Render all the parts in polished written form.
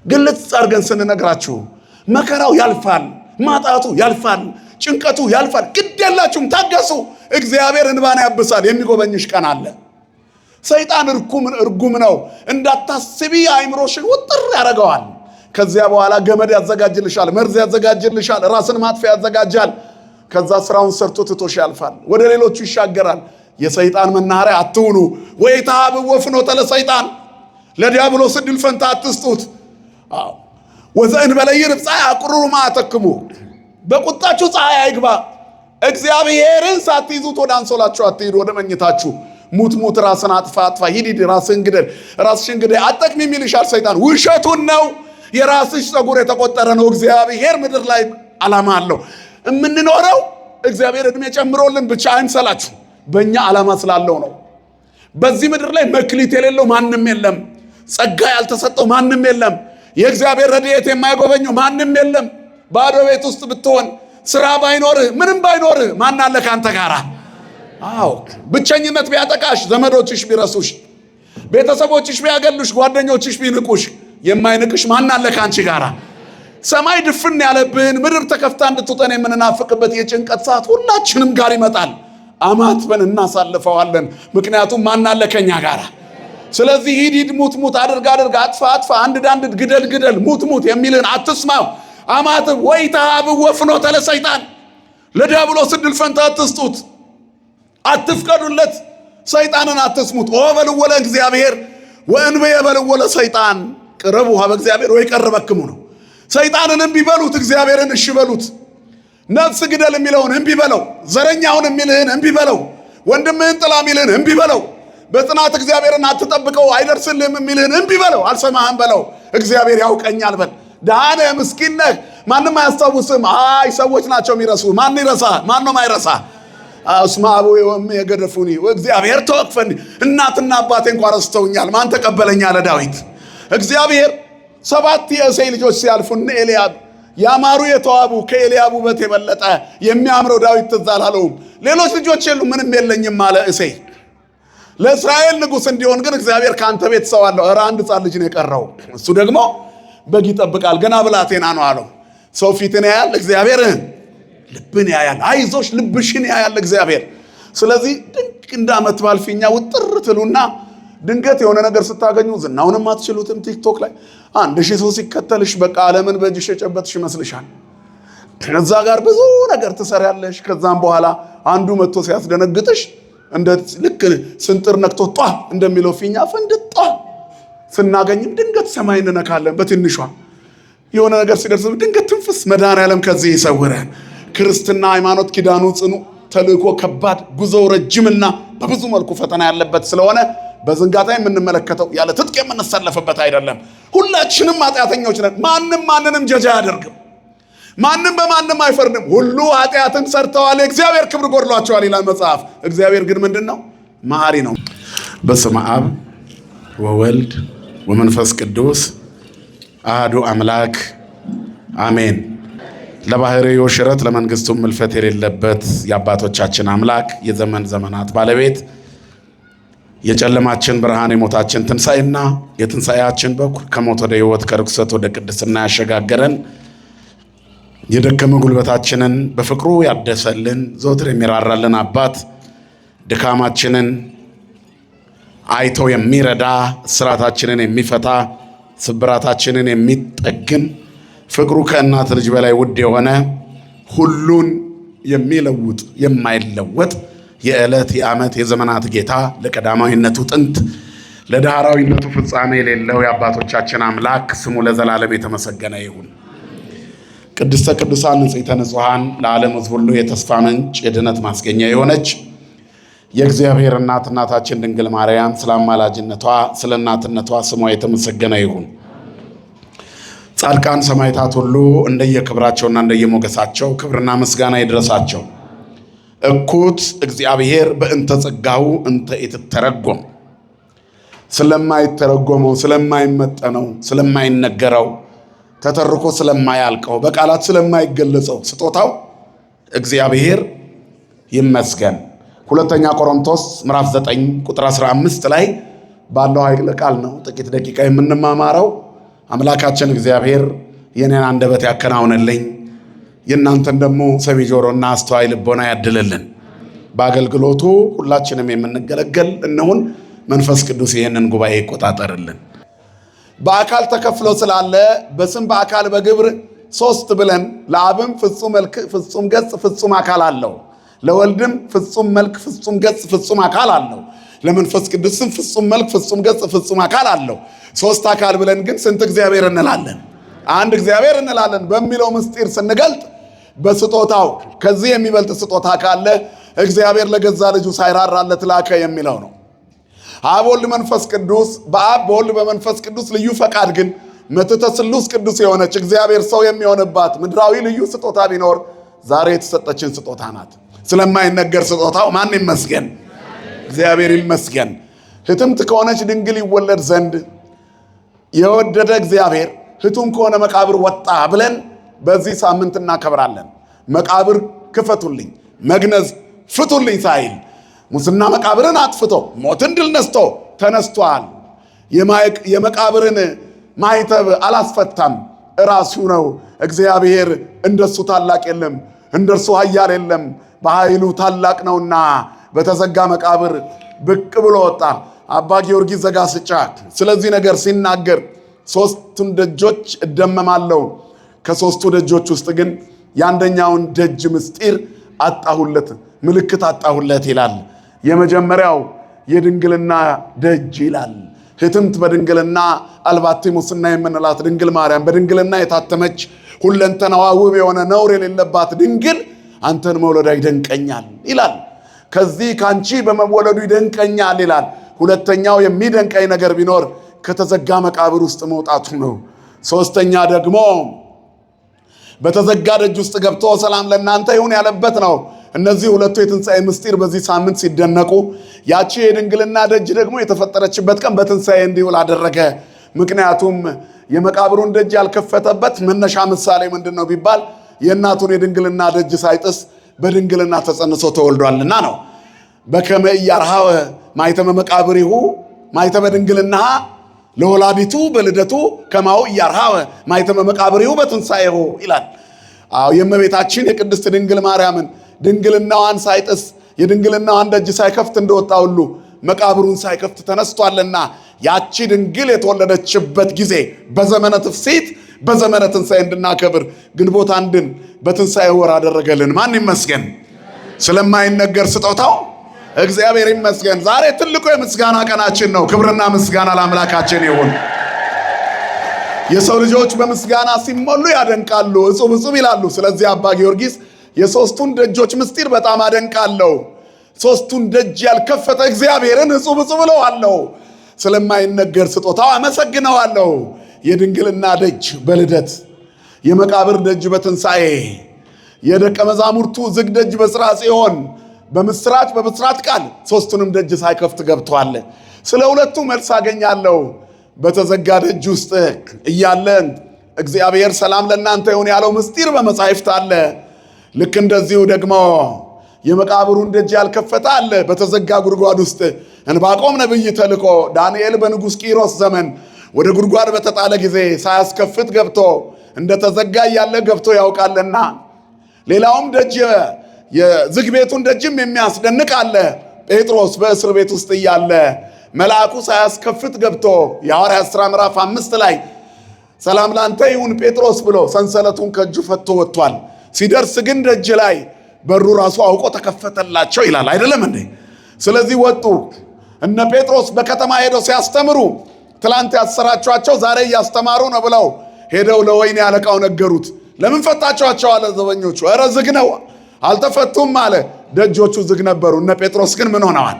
ግልጽ አድርገን ስንነግራችሁ መከራው ያልፋል፣ ማጣቱ ያልፋል፣ ጭንቀቱ ያልፋል። ግድ የላችሁም ታገሱ። እግዚአብሔር እንባን ያብሳል። የሚጎበኝሽ ቀን አለ። ሰይጣን እርጉም ነው እንዳታስቢ አይምሮሽን ውጥር ያደርገዋል። ከዚያ በኋላ ገመድ ያዘጋጅልሻል፣ መርዝ ያዘጋጅልሻል፣ ራስን ማጥፊያ ያዘጋጃል። ከዛ ስራውን ሰርቶ ትቶሽ ያልፋል፣ ወደ ሌሎቹ ይሻገራል። የሰይጣን መናኸሪያ አትሁኑ። ወኢትሃብዎ ፍኖተ ለሰይጣን፣ ለዲያብሎስ ዕድል ፈንታ አትስጡት። ወዘእንበለ ይርብ ፀሐይ አቁርሩ ማዕተክሙ፣ በቁጣችሁ ፀሐይ አይግባ። እግዚአብሔርን ሳትይዙት ወደ አንሶላችሁ አትሂዱ፣ ወደ መኝታችሁ። ሙት ራስን አጥፋ፣ ሂድ ራስን ግደል፣ ራስሽን ግደል አጠቅም ይልሻል ሰይጣን። ውሸቱን ነው። የራስሽ ፀጉር የተቆጠረ ነው። እግዚአብሔር ምድር ላይ ዓላማ አለው። የምንኖረው እግዚአብሔር ዕድሜ ጨምሮልን ብቻ አይምሰላችሁ፣ በእኛ ዓላማ ስላለው ነው። በዚህ ምድር ላይ መክሊት የሌለው ማንም የለም። ጸጋ ያልተሰጠው ማንም የለም። የእግዚአብሔር ረድኤት የማይጎበኘው ማንም የለም። ባዶ ቤት ውስጥ ብትሆን፣ ስራ ባይኖርህ፣ ምንም ባይኖርህ ማን አለ ካንተ ጋራ? አዎ ብቸኝነት ቢያጠቃሽ፣ ዘመዶችሽ ቢረሱሽ፣ ቤተሰቦችሽ ቢያገሉሽ፣ ጓደኞችሽ ቢንቁሽ፣ የማይንቅሽ ማን አለ ካንቺ ጋራ? ሰማይ ድፍን ያለብን ምድር ተከፍታ እንድትውጠን የምንናፍቅበት የጭንቀት ሰዓት ሁላችንም ጋር ይመጣል። አማትበን እናሳልፈዋለን። ምክንያቱም ማን አለ ከኛ ጋራ? ስለዚህ ሂድ ሙት አድርግ አጥፋ አንድ ግደል ሙት የሚልን አትስማው። አማትብ። ወኢትሃብዎ ፍኖተ ለሰይጣን፣ ለዲያብሎስ ዕድል ፈንታ አትስጡት፣ አትፍቀዱለት። ሰይጣንን አትስሙት። ወበልዎ ለእግዚአብሔር ወእንበየ በልዎ ለሰይጣን ቅረቡ ሀበ እግዚአብሔር ወይቀርበክሙ ነው። ሰይጣንን እምቢ በሉት፣ እግዚአብሔርን እሺ በሉት። ነፍስ ግደል የሚለውን እምቢ በለው። ዘረኛውን የሚልህን እምቢ በለው። ወንድምህን ጥላ የሚልህን እምቢ በለው። በጽናት እግዚአብሔርን አትጠብቀው አይደርስልህም የሚልህን እምቢ በለው። አልሰማህም በለው። እግዚአብሔር ያውቀኛል በል። ደሃ ነህ፣ ምስኪን ነህ፣ ማንም አያስታውስም። አይ ሰዎች ናቸው የሚረሱ። ማን ይረሳ? ማን ነው ማይረሳ? እስመ አቡየ ወእምየ ገደፉኒ ወእግዚአብሔር ተወክፈኒ፣ እናትና አባቴ እንኳን ረስተውኛል፣ ማን ተቀበለኝ አለ ዳዊት። እግዚአብሔር 7 የእሴይ ልጆች ሲያልፉ እነ ኤልያብ ያማሩ የተዋቡ ከኤልያብ ውበት የበለጠ የሚያምረው ዳዊት ትዝ አላለውም። ሌሎች ልጆች የሉ ምንም የለኝም አለ እሴይ። ለእስራኤል ንጉሥ እንዲሆን ግን እግዚአብሔር ከአንተ ቤት ሰው አለው። ኧረ አንድ ሕፃን ልጅ ነው የቀረው፣ እሱ ደግሞ በግ ይጠብቃል፣ ገና ብላቴና ነው አለው። ሰው ፊትን ያያል፣ እግዚአብሔር ልብን ያያል። አይዞሽ ልብሽን ያያል እግዚአብሔር። ስለዚህ ድንቅ እንደ ዓመት በዓል ፊኛ ውጥር ትሉና ድንገት የሆነ ነገር ስታገኙ ዝናውንም አትችሉትም። ቲክቶክ ላይ 1000 ሰው ሲከተልሽ በቃ ዓለምን በእጅሽ የጨበጥሽ ይመስልሻል። ከዛ ጋር ብዙ ነገር ትሰሪያለሽ። ከዛም በኋላ አንዱ መጥቶ ሲያስደነግጥሽ እንደ ልክ ስንጥር ነክቶ ጧ እንደሚለው ፊኛ ፈንድጧ ስናገኝም ድንገት ሰማይ እንነካለን በትንሿ የሆነ ነገር ሲደርስ ድንገት ትንፍስ። መድኃኔዓለም ከዚህ ይሰውረን። ክርስትና ሃይማኖት ኪዳኑ ጽኑ፣ ተልእኮ ከባድ፣ ጉዞው ረጅምና በብዙ መልኩ ፈተና ያለበት ስለሆነ በዝንጋታ የምንመለከተው ያለ ትጥቅ የምንሰለፍበት አይደለም። ሁላችንም ኃጢአተኞች ነን። ማንም ማንንም ጀጃ አያደርግም። ማንም በማንም አይፈርድም። ሁሉ ኃጢአትን ሰርተዋል፣ የእግዚአብሔር ክብር ጎድሏቸዋል ይላል መጽሐፍ። እግዚአብሔር ግን ምንድነው? መሐሪ ነው። በስመ አብ ወወልድ ወመንፈስ ቅዱስ አሐዱ አምላክ አሜን። ለባህርዩ ሽረት ለመንግስቱ ምልፈት የሌለበት የአባቶቻችን አምላክ የዘመን ዘመናት ባለቤት የጨለማችን ብርሃን የሞታችን ትንሣኤና የትንሣኤያችን በኩር ከሞት ወደ ሕይወት ከርኩሰት ወደ ቅድስና ያሸጋገረን የደከመ ጉልበታችንን በፍቅሩ ያደሰልን ዘወትር የሚራራልን አባት ድካማችንን አይቶ የሚረዳ እስራታችንን የሚፈታ ስብራታችንን የሚጠግን ፍቅሩ ከእናት ልጅ በላይ ውድ የሆነ ሁሉን የሚለውጥ የማይለወጥ የዕለት የዓመት የዘመናት ጌታ ለቀዳማዊነቱ ጥንት ለዳህራዊነቱ ፍጻሜ የሌለው የአባቶቻችን አምላክ ስሙ ለዘላለም የተመሰገነ ይሁን። ቅድስተ ቅዱሳን ንጽሕተ ንጹሐን ለዓለም ሕዝብ ሁሉ የተስፋ ምንጭ የድነት ማስገኛ የሆነች የእግዚአብሔር እናታችን ድንግል ማርያም ስለ አማላጅነቷ ስለ እናትነቷ ስሟ የተመሰገነ ይሁን። ጻድቃን ሰማዕታት ሁሉ እንደየክብራቸውና እንደየሞገሳቸው ክብርና ምስጋና ይድረሳቸው። እኩት እግዚአብሔር በእንተ ጸጋው እንተ ኢትተረጎም፣ ስለማይተረጎመው ስለማይመጠነው ስለማይነገረው ተተርኮ ስለማያልቀው በቃላት ስለማይገለጸው ስጦታው እግዚአብሔር ይመስገን። ሁለተኛ ቆሮንቶስ ምዕራፍ 9 ቁጥር 15 ላይ ባለው ኃይለ ቃል ነው ጥቂት ደቂቃ የምንማማረው። አምላካችን እግዚአብሔር የኔን አንደበት ያከናውንልኝ፣ የእናንተን ደግሞ ሰሚ ጆሮና አስተዋይ ልቦና ያድልልን። በአገልግሎቱ ሁላችንም የምንገለገል እንሁን። መንፈስ ቅዱስ ይህንን ጉባኤ ይቆጣጠርልን። በአካል ተከፍሎ ስላለ በስም በአካል በግብር ሶስት ብለን ለአብም ፍጹም መልክ ፍጹም ገጽ ፍጹም አካል አለው፣ ለወልድም ፍጹም መልክ ፍጹም ገጽ ፍጹም አካል አለው፣ ለመንፈስ ቅዱስም ፍጹም መልክ ፍጹም ገጽ ፍጹም አካል አለው። ሶስት አካል ብለን ግን ስንት እግዚአብሔር እንላለን? አንድ እግዚአብሔር እንላለን በሚለው ምስጢር ስንገልጥ በስጦታው ከዚህ የሚበልጥ ስጦታ ካለ እግዚአብሔር ለገዛ ልጁ ሳይራራለት ላከ የሚለው ነው። አብ ወልድ መንፈስ ቅዱስ በአብ በወልድ በመንፈስ ቅዱስ ልዩ ፈቃድ ግን ምትተ ሥሉስ ቅዱስ የሆነች እግዚአብሔር ሰው የሚሆንባት ምድራዊ ልዩ ስጦታ ቢኖር ዛሬ የተሰጠችን ስጦታ ናት። ስለማይነገር ስጦታው ማን ይመስገን? እግዚአብሔር ይመስገን። ህትምት ከሆነች ድንግል ይወለድ ዘንድ የወደደ እግዚአብሔር ህቱም ከሆነ መቃብር ወጣ ብለን በዚህ ሳምንት እናከብራለን። መቃብር ክፈቱልኝ፣ መግነዝ ፍቱልኝ ሳይል ሙስና መቃብርን አጥፍቶ ሞትን ድል ነስቶ ተነስቷል። የመቃብርን ማይተብ አላስፈታም፣ እራሱ ነው እግዚአብሔር። እንደሱ ታላቅ የለም፣ እንደርሱ ኃያል የለም፣ በኃይሉ ታላቅ ነውና በተዘጋ መቃብር ብቅ ብሎ ወጣ። አባ ጊዮርጊስ ዘጋስጫ ስለዚህ ነገር ሲናገር ሶስቱን ደጆች እደመማለሁ፣ ከሶስቱ ደጆች ውስጥ ግን የአንደኛውን ደጅ ምስጢር አጣሁለት፣ ምልክት አጣሁለት ይላል። የመጀመሪያው የድንግልና ደጅ ይላል። ህትምት በድንግልና አልባቲ ሙስና የምንላት ድንግል ማርያም በድንግልና የታተመች ሁለንተናዋ ውብ የሆነ ነውር የሌለባት ድንግል አንተን መውለዷ ይደንቀኛል ይላል። ከዚህ ካንቺ በመወለዱ ይደንቀኛል ይላል። ሁለተኛው የሚደንቀኝ ነገር ቢኖር ከተዘጋ መቃብር ውስጥ መውጣቱ ነው። ሶስተኛ ደግሞ በተዘጋ ደጅ ውስጥ ገብቶ ሰላም ለእናንተ ይሁን ያለበት ነው። እነዚህ ሁለቱ የትንሣኤ ምስጢር በዚህ ሳምንት ሲደነቁ፣ ያቺ የድንግልና ደጅ ደግሞ የተፈጠረችበት ቀን በትንሣኤ እንዲውል አደረገ። ምክንያቱም የመቃብሩን ደጅ ያልከፈተበት መነሻ ምሳሌ ምንድን ነው ቢባል የእናቱን የድንግልና ደጅ ሳይጥስ በድንግልና ተጸንሶ ተወልዷልና ነው። በከመ ኢያርሃወ ማኅተመ መቃብሪሁ ማኅተመ ድንግልና ለወላዲቱ በልደቱ ከማሁ ኢያርሃወ ማኅተመ መቃብሪሁ በትንሣኤሁ ይላል። የእመቤታችን የቅድስት ድንግል ማርያምን ድንግልናዋን ሳይጥስ የድንግልናዋን ደጅ ሳይከፍት እንደወጣ ሁሉ መቃብሩን ሳይከፍት ተነስቷልና ያቺ ድንግል የተወለደችበት ጊዜ በዘመነ ትፍሲት በዘመነ ትንሣኤ እንድናከብር ግንቦት አንድን በትንሣኤ ወር አደረገልን። ማን ይመስገን? ስለማይነገር ስጦታው እግዚአብሔር ይመስገን። ዛሬ ትልቁ የምስጋና ቀናችን ነው። ክብርና ምስጋና ለአምላካችን ይሁን። የሰው ልጆች በምስጋና ሲሞሉ ያደንቃሉ፣ እጹብ እጹብ ይላሉ። ስለዚህ አባ ጊዮርጊስ የሶስቱን ደጆች ምስጢር በጣም አደንቃለሁ፣ ሶስቱን ደጅ ያልከፈተ እግዚአብሔርን እጹብ እጹብ እለዋለሁ፣ ስለማይነገር ስጦታው አመሰግነዋለሁ። የድንግልና ደጅ በልደት፣ የመቃብር ደጅ በትንሣኤ፣ የደቀ መዛሙርቱ ዝግ ደጅ በጽርሐ ጽዮን በምስራች በብስራት ቃል ሶስቱንም ደጅ ሳይከፍት ገብቷል። ስለ ሁለቱ መልስ አገኛለሁ። በተዘጋ ደጅ ውስጥ እያለን እግዚአብሔር ሰላም ለእናንተ ይሁን ያለው ምስጢር በመጻሕፍት አለ። ልክ እንደዚሁ ደግሞ የመቃብሩን ደጅ ያልከፈተ አለ። በተዘጋ ጉድጓድ ውስጥ ዕንባቆም ነቢይ ተልኮ ዳንኤል በንጉሥ ቂሮስ ዘመን ወደ ጉድጓድ በተጣለ ጊዜ ሳያስከፍት ገብቶ እንደተዘጋ እያለ ገብቶ ያውቃልና፣ ሌላውም ደጅ የዝግ ቤቱን ደጅም የሚያስደንቅ አለ። ጴጥሮስ በእስር ቤት ውስጥ እያለ መልአኩ ሳያስከፍት ገብቶ የሐዋርያት ሥራ ምዕራፍ 5 ላይ ሰላም ላንተ ይሁን ጴጥሮስ ብሎ ሰንሰለቱን ከእጁ ፈቶ ወጥቷል። ሲደርስ ግን ደጅ ላይ በሩ ራሱ አውቆ ተከፈተላቸው ይላል አይደለም እንዴ? ስለዚህ ወጡ። እነ ጴጥሮስ በከተማ ሄደው ሲያስተምሩ ትላንት ያሰራቸዋቸው ዛሬ እያስተማሩ ነው ብለው ሄደው ለወይኔ አለቃው ነገሩት። ለምን ፈታቸዋቸው አለ ዘበኞቹ። ኧረ ዝግ ነው አልተፈቱም አለ። ደጆቹ ዝግ ነበሩ። እነ ጴጥሮስ ግን ምን ሆነዋል?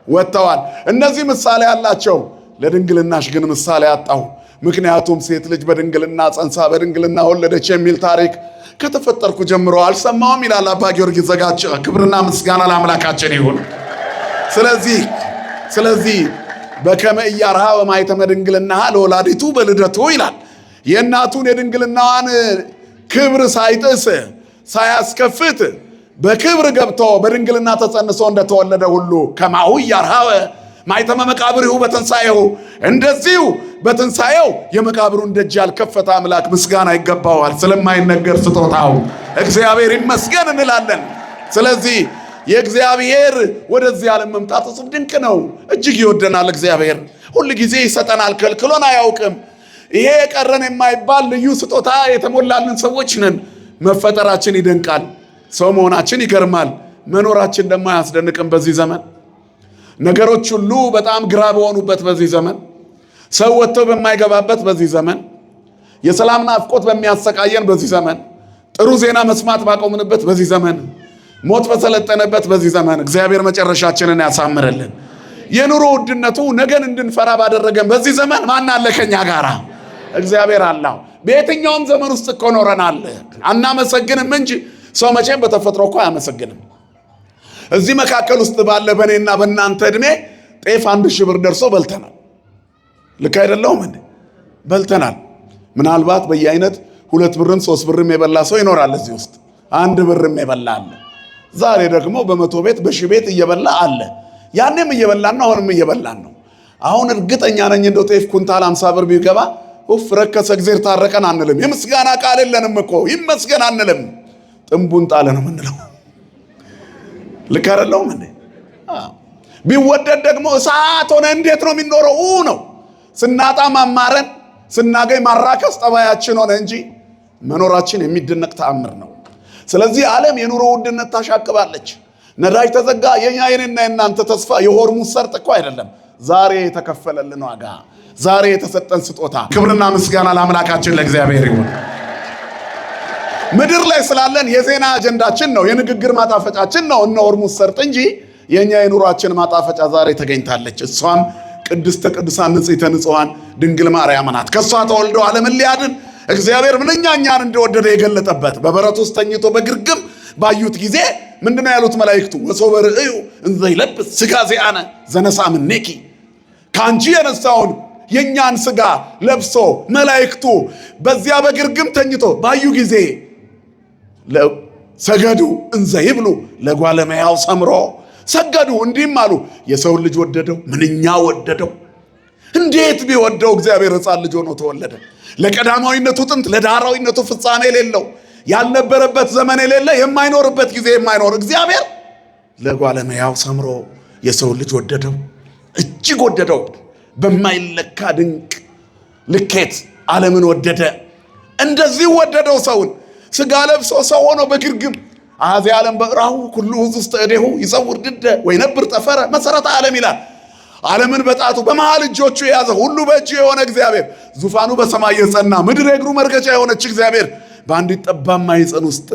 ወጥተዋል። እነዚህ ምሳሌ አላቸው። ለድንግልናሽ ግን ምሳሌ አጣሁ። ምክንያቱም ሴት ልጅ በድንግልና ጸንሳ በድንግልና ወለደች የሚል ታሪክ ከተፈጠርኩ ጀምሮ አልሰማውም ይላል አባ ጊዮርጊስ ዘጋስጫ። ክብርና ምስጋና ለአምላካችን ይሁን። ስለዚህ በከመ ኢያርሃወ ማኅተመ ድንግልና ለወላዲቱ በልደቱ ይላል። የእናቱን የድንግልናዋን ክብር ሳይጥስ ሳያስከፍት በክብር ገብቶ በድንግልና ተጸንሶ እንደተወለደ ሁሉ ከማሁ ኢያርሃወ ማኅተመ መቃብሪሁ በትንሣኤሁ እንደዚሁ በትንሣኤው የመቃብሩን ደጅ ያልከፈተ አምላክ ምስጋና ይገባዋል። ስለማይነገር ስጦታው እግዚአብሔር ይመስገን እንላለን። ስለዚህ የእግዚአብሔር ወደዚህ ዓለም መምጣት እጹብ ድንቅ ነው። እጅግ ይወደናል። እግዚአብሔር ሁል ጊዜ ይሰጠናል፣ ከልክሎን አያውቅም። ይሄ የቀረን የማይባል ልዩ ስጦታ የተሞላልን ሰዎች ነን። መፈጠራችን ይደንቃል፣ ሰው መሆናችን ይገርማል፣ መኖራችን ደግሞ አያስደንቅም። በዚህ ዘመን ነገሮች ሁሉ በጣም ግራ በሆኑበት በዚህ ዘመን፣ ሰው ወጥቶ በማይገባበት በዚህ ዘመን፣ የሰላም ናፍቆት በሚያሰቃየን በዚህ ዘመን፣ ጥሩ ዜና መስማት ባቆምንበት በዚህ ዘመን፣ ሞት በሰለጠነበት በዚህ ዘመን እግዚአብሔር መጨረሻችንን ያሳምርልን። የኑሮ ውድነቱ ነገን እንድንፈራ ባደረገን በዚህ ዘመን ማን አለ ከኛ ጋራ? እግዚአብሔር አለ። በየትኛውም ዘመን ውስጥ እኮ ኖረናል። አናመሰግንም እንጂ ሰው መቼም በተፈጥሮ እኮ አያመሰግንም። እዚህ መካከል ውስጥ ባለ በእኔና በእናንተ ዕድሜ ጤፍ 1000 ብር ደርሶ በልተናል። ልክ አይደለሁም እንዴ? በልተናል። ምናልባት በየአይነት 2 ብርም 3 ብርም የበላ ሰው ይኖራል እዚህ ውስጥ። 1 ብርም የበላ አለ። ዛሬ ደግሞ በ100 ቤት በ1000 ቤት እየበላ አለ። ያኔም እየበላን ነው፣ አሁንም እየበላን ነው። አሁን እርግጠኛ ነኝ እንደው ጤፍ ኩንታል 50 ብር ቢገባ ኡፍ ረከሰ እግዚአብሔር ታረቀን አንልም። የምስጋና ቃል የለንም እኮ ይመስገን አንልም። ጥንቡን ጣለ ነው የምንለው። ልክ አይደለሁም እንዴ? ቢወደድ ደግሞ እሳት ሆነ እንዴት ነው የሚኖረው ነው። ስናጣ ማማረን፣ ስናገኝ ማራከስ ጠባያችን ሆነ እንጂ መኖራችን የሚደነቅ ተአምር ነው። ስለዚህ ዓለም የኑሮ ውድነት ታሻቅባለች። ነዳጅ ተዘጋ። የኔና የናንተ ተስፋ የሆርሙዝ ሰርጥ እኮ አይደለም። ዛሬ የተከፈለልን ዋጋ፣ ዛሬ የተሰጠን ስጦታ። ክብርና ምስጋና ለአምላካችን ለእግዚአብሔር ይሁን። ምድር ላይ ስላለን የዜና አጀንዳችን ነው፣ የንግግር ማጣፈጫችን ነው እነ ሆርሙዝ ሰርጥ እንጂ የኛ የኑሯችን ማጣፈጫ ዛሬ ተገኝታለች። እሷም ቅድስተ ቅዱሳን ንጽሕተ ንጹሐን ድንግል ማርያም ናት። ከሷ ተወልዶ ዓለምን ሊያድን እግዚአብሔር ምንኛ እኛን እንደወደደ የገለጠበት በበረት ውስጥ ተኝቶ በግርግም ባዩት ጊዜ ምንድነው ያሉት መላእክቱ? ወሶበ ርእዩ እንዘ ይለብስ ሥጋ ዚአነ ዘነሣ እምኔኪ። ከአንቺ የነሳውን የእኛን ሥጋ ለብሶ መላእክቱ በዚያ በግርግም ተኝቶ ባዩ ጊዜ ሰገዱ እንዘ ይብሉ ለጓለ እመሕያው ሰምሮ። ሰገዱ እንዲህም አሉ፣ የሰውን ልጅ ወደደው፣ ምንኛ ወደደው! እንዴት ቢወደው እግዚአብሔር ሕፃን ልጅ ሆኖ ተወለደ። ለቀዳማዊነቱ ጥንት ለዳህራዊነቱ ፍጻሜ የሌለው ያልነበረበት ዘመን የሌለ የማይኖርበት ጊዜ የማይኖር እግዚአብሔር ለጓለ እመሕያው ሰምሮ የሰውን ልጅ ወደደው፣ እጅግ ወደደው። በማይለካ ድንቅ ልኬት ዓለምን ወደደ። እንደዚህ ወደደው ሰውን። ሥጋ ለብሶ ሰው ሆኖ በግርግም አኀዜ ዓለም በእራሁ ኩሉ ውስተ እዴሁ ይጸውር ድደ ወይነብር ጠፈረ መሠረተ ዓለም ይላል። ዓለምን በጣቱ በመሃል እጆቹ የያዘ ሁሉ በእጁ የሆነ እግዚአብሔር፣ ዙፋኑ በሰማይ የጸና ምድር የእግሩ መርገጫ የሆነች እግዚአብሔር በአንዲት ጠባብ ማኅፀን ውስጥ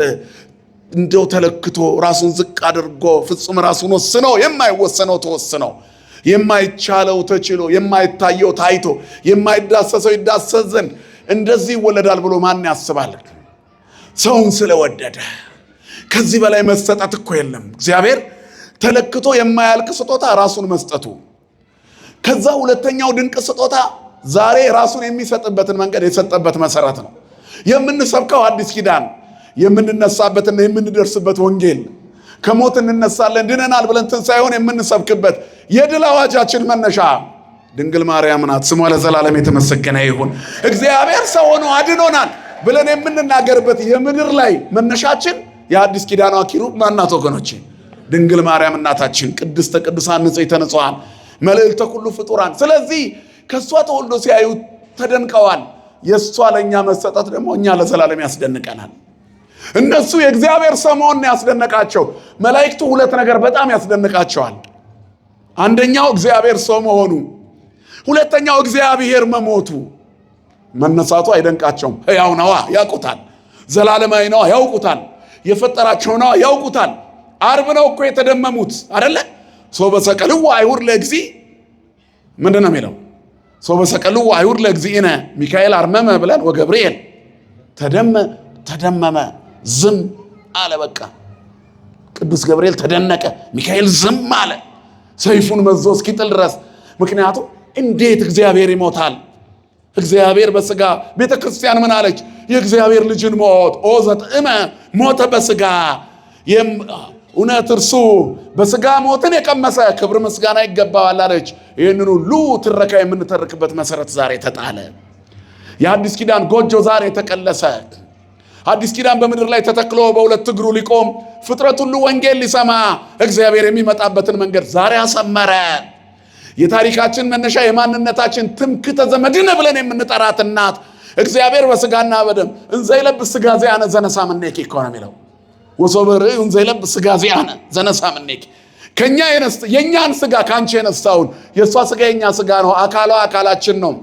እንደው ተለክቶ ራሱን ዝቅ አድርጎ ፍጹም ራሱን ወስኖ የማይወሰነው ተወስኖ የማይቻለው ተችሎ የማይታየው ታይቶ የማይዳሰሰው ይዳሰስ ዘንድ እንደዚህ ይወለዳል ብሎ ማን ያስባል? ሰውን ስለወደደ። ከዚህ በላይ መሰጠት እኮ የለም። እግዚአብሔር ተለክቶ የማያልቅ ስጦታ ራሱን መስጠቱ። ከዛ ሁለተኛው ድንቅ ስጦታ ዛሬ ራሱን የሚሰጥበትን መንገድ የሰጠበት መሰረት ነው። የምንሰብከው አዲስ ኪዳን፣ የምንነሳበትና የምንደርስበት ወንጌል፣ ከሞት እንነሳለን ድነናል ብለን ትንሣኤውን የምንሰብክበት የድል አዋጃችን መነሻ ድንግል ማርያም ናት። ስሟ ለዘላለም የተመሰገነ ይሁን። እግዚአብሔር ሰው ሆኖ አድኖናል ብለን የምንናገርበት የምድር ላይ መነሻችን የአዲስ ኪዳኗ ኪሩብ ማናት ወገኖቼ? ድንግል ማርያም እናታችን ቅድስተ ቅዱሳን ንጽሕተ ንጹሐን መልዕልተ ኩሉ ፍጡራን። ስለዚህ ከእሷ ተወልዶ ሲያዩ ተደንቀዋል። የእሷ ለእኛ መሰጠት ደግሞ እኛ ለዘላለም ያስደንቀናል። እነሱ የእግዚአብሔር ሰው መሆን ያስደነቃቸው። መላእክቱ ሁለት ነገር በጣም ያስደንቃቸዋል። አንደኛው እግዚአብሔር ሰው መሆኑ፣ ሁለተኛው እግዚአብሔር መሞቱ። መነሳቱ አይደንቃቸውም። ሕያው ነዋ ያውቁታል። ዘላለማዊ ነዋ ያውቁታል። የፈጠራቸው ነዋ ያውቁታል። ዓርብ ነው እኮ የተደመሙት አይደለ? ሶበ ሰቀልዎ አይሁር ለእግዚ ምንድን ነው የሚለው? ሶበ ሰቀልዎ አይሁር ለእግዚእነ ሚካኤል አርመመ ብለን ወገብርኤል ተደመመ ዝም አለ። በቃ ቅዱስ ገብርኤል ተደነቀ፣ ሚካኤል ዝም አለ፣ ሰይፉን መዞ እስኪጥል ድረስ። ምክንያቱም እንዴት እግዚአብሔር ይሞታል? እግዚአብሔር በሥጋ ቤተ ክርስቲያን ምን አለች? የእግዚአብሔር ልጅን ሞት ኦ ዘጥዕመ ሞተ በሥጋ እውነት እርሱ በስጋ ሞትን የቀመሰ ክብር ምስጋና ይገባዋል አለች። ይህንን ሁሉ ትረካ የምንተርክበት መሰረት ዛሬ ተጣለ። የአዲስ ኪዳን ጎጆ ዛሬ ተቀለሰ። አዲስ ኪዳን በምድር ላይ ተተክሎ በሁለት እግሩ ሊቆም ፍጥረት ሁሉ ወንጌል ሊሰማ እግዚአብሔር የሚመጣበትን መንገድ ዛሬ አሰመረ። የታሪካችን መነሻ የማንነታችን ትምክህተ ዘመድነ ብለን የምንጠራት እናት እግዚአብሔር በስጋና በደም እንዘ ይለብስ ሥጋ ዚአነ ዘነሳምኔኪ እኮ ነው የሚለው። ወሶበር እንዘ ይለብስ ሥጋ ዚአነ ዘነሳምኔኪ ከኛ የኛን ስጋ ካንቺ የነሳውን የሷ ስጋ የኛ ስጋ ነው። አካሏ አካላችን ነው።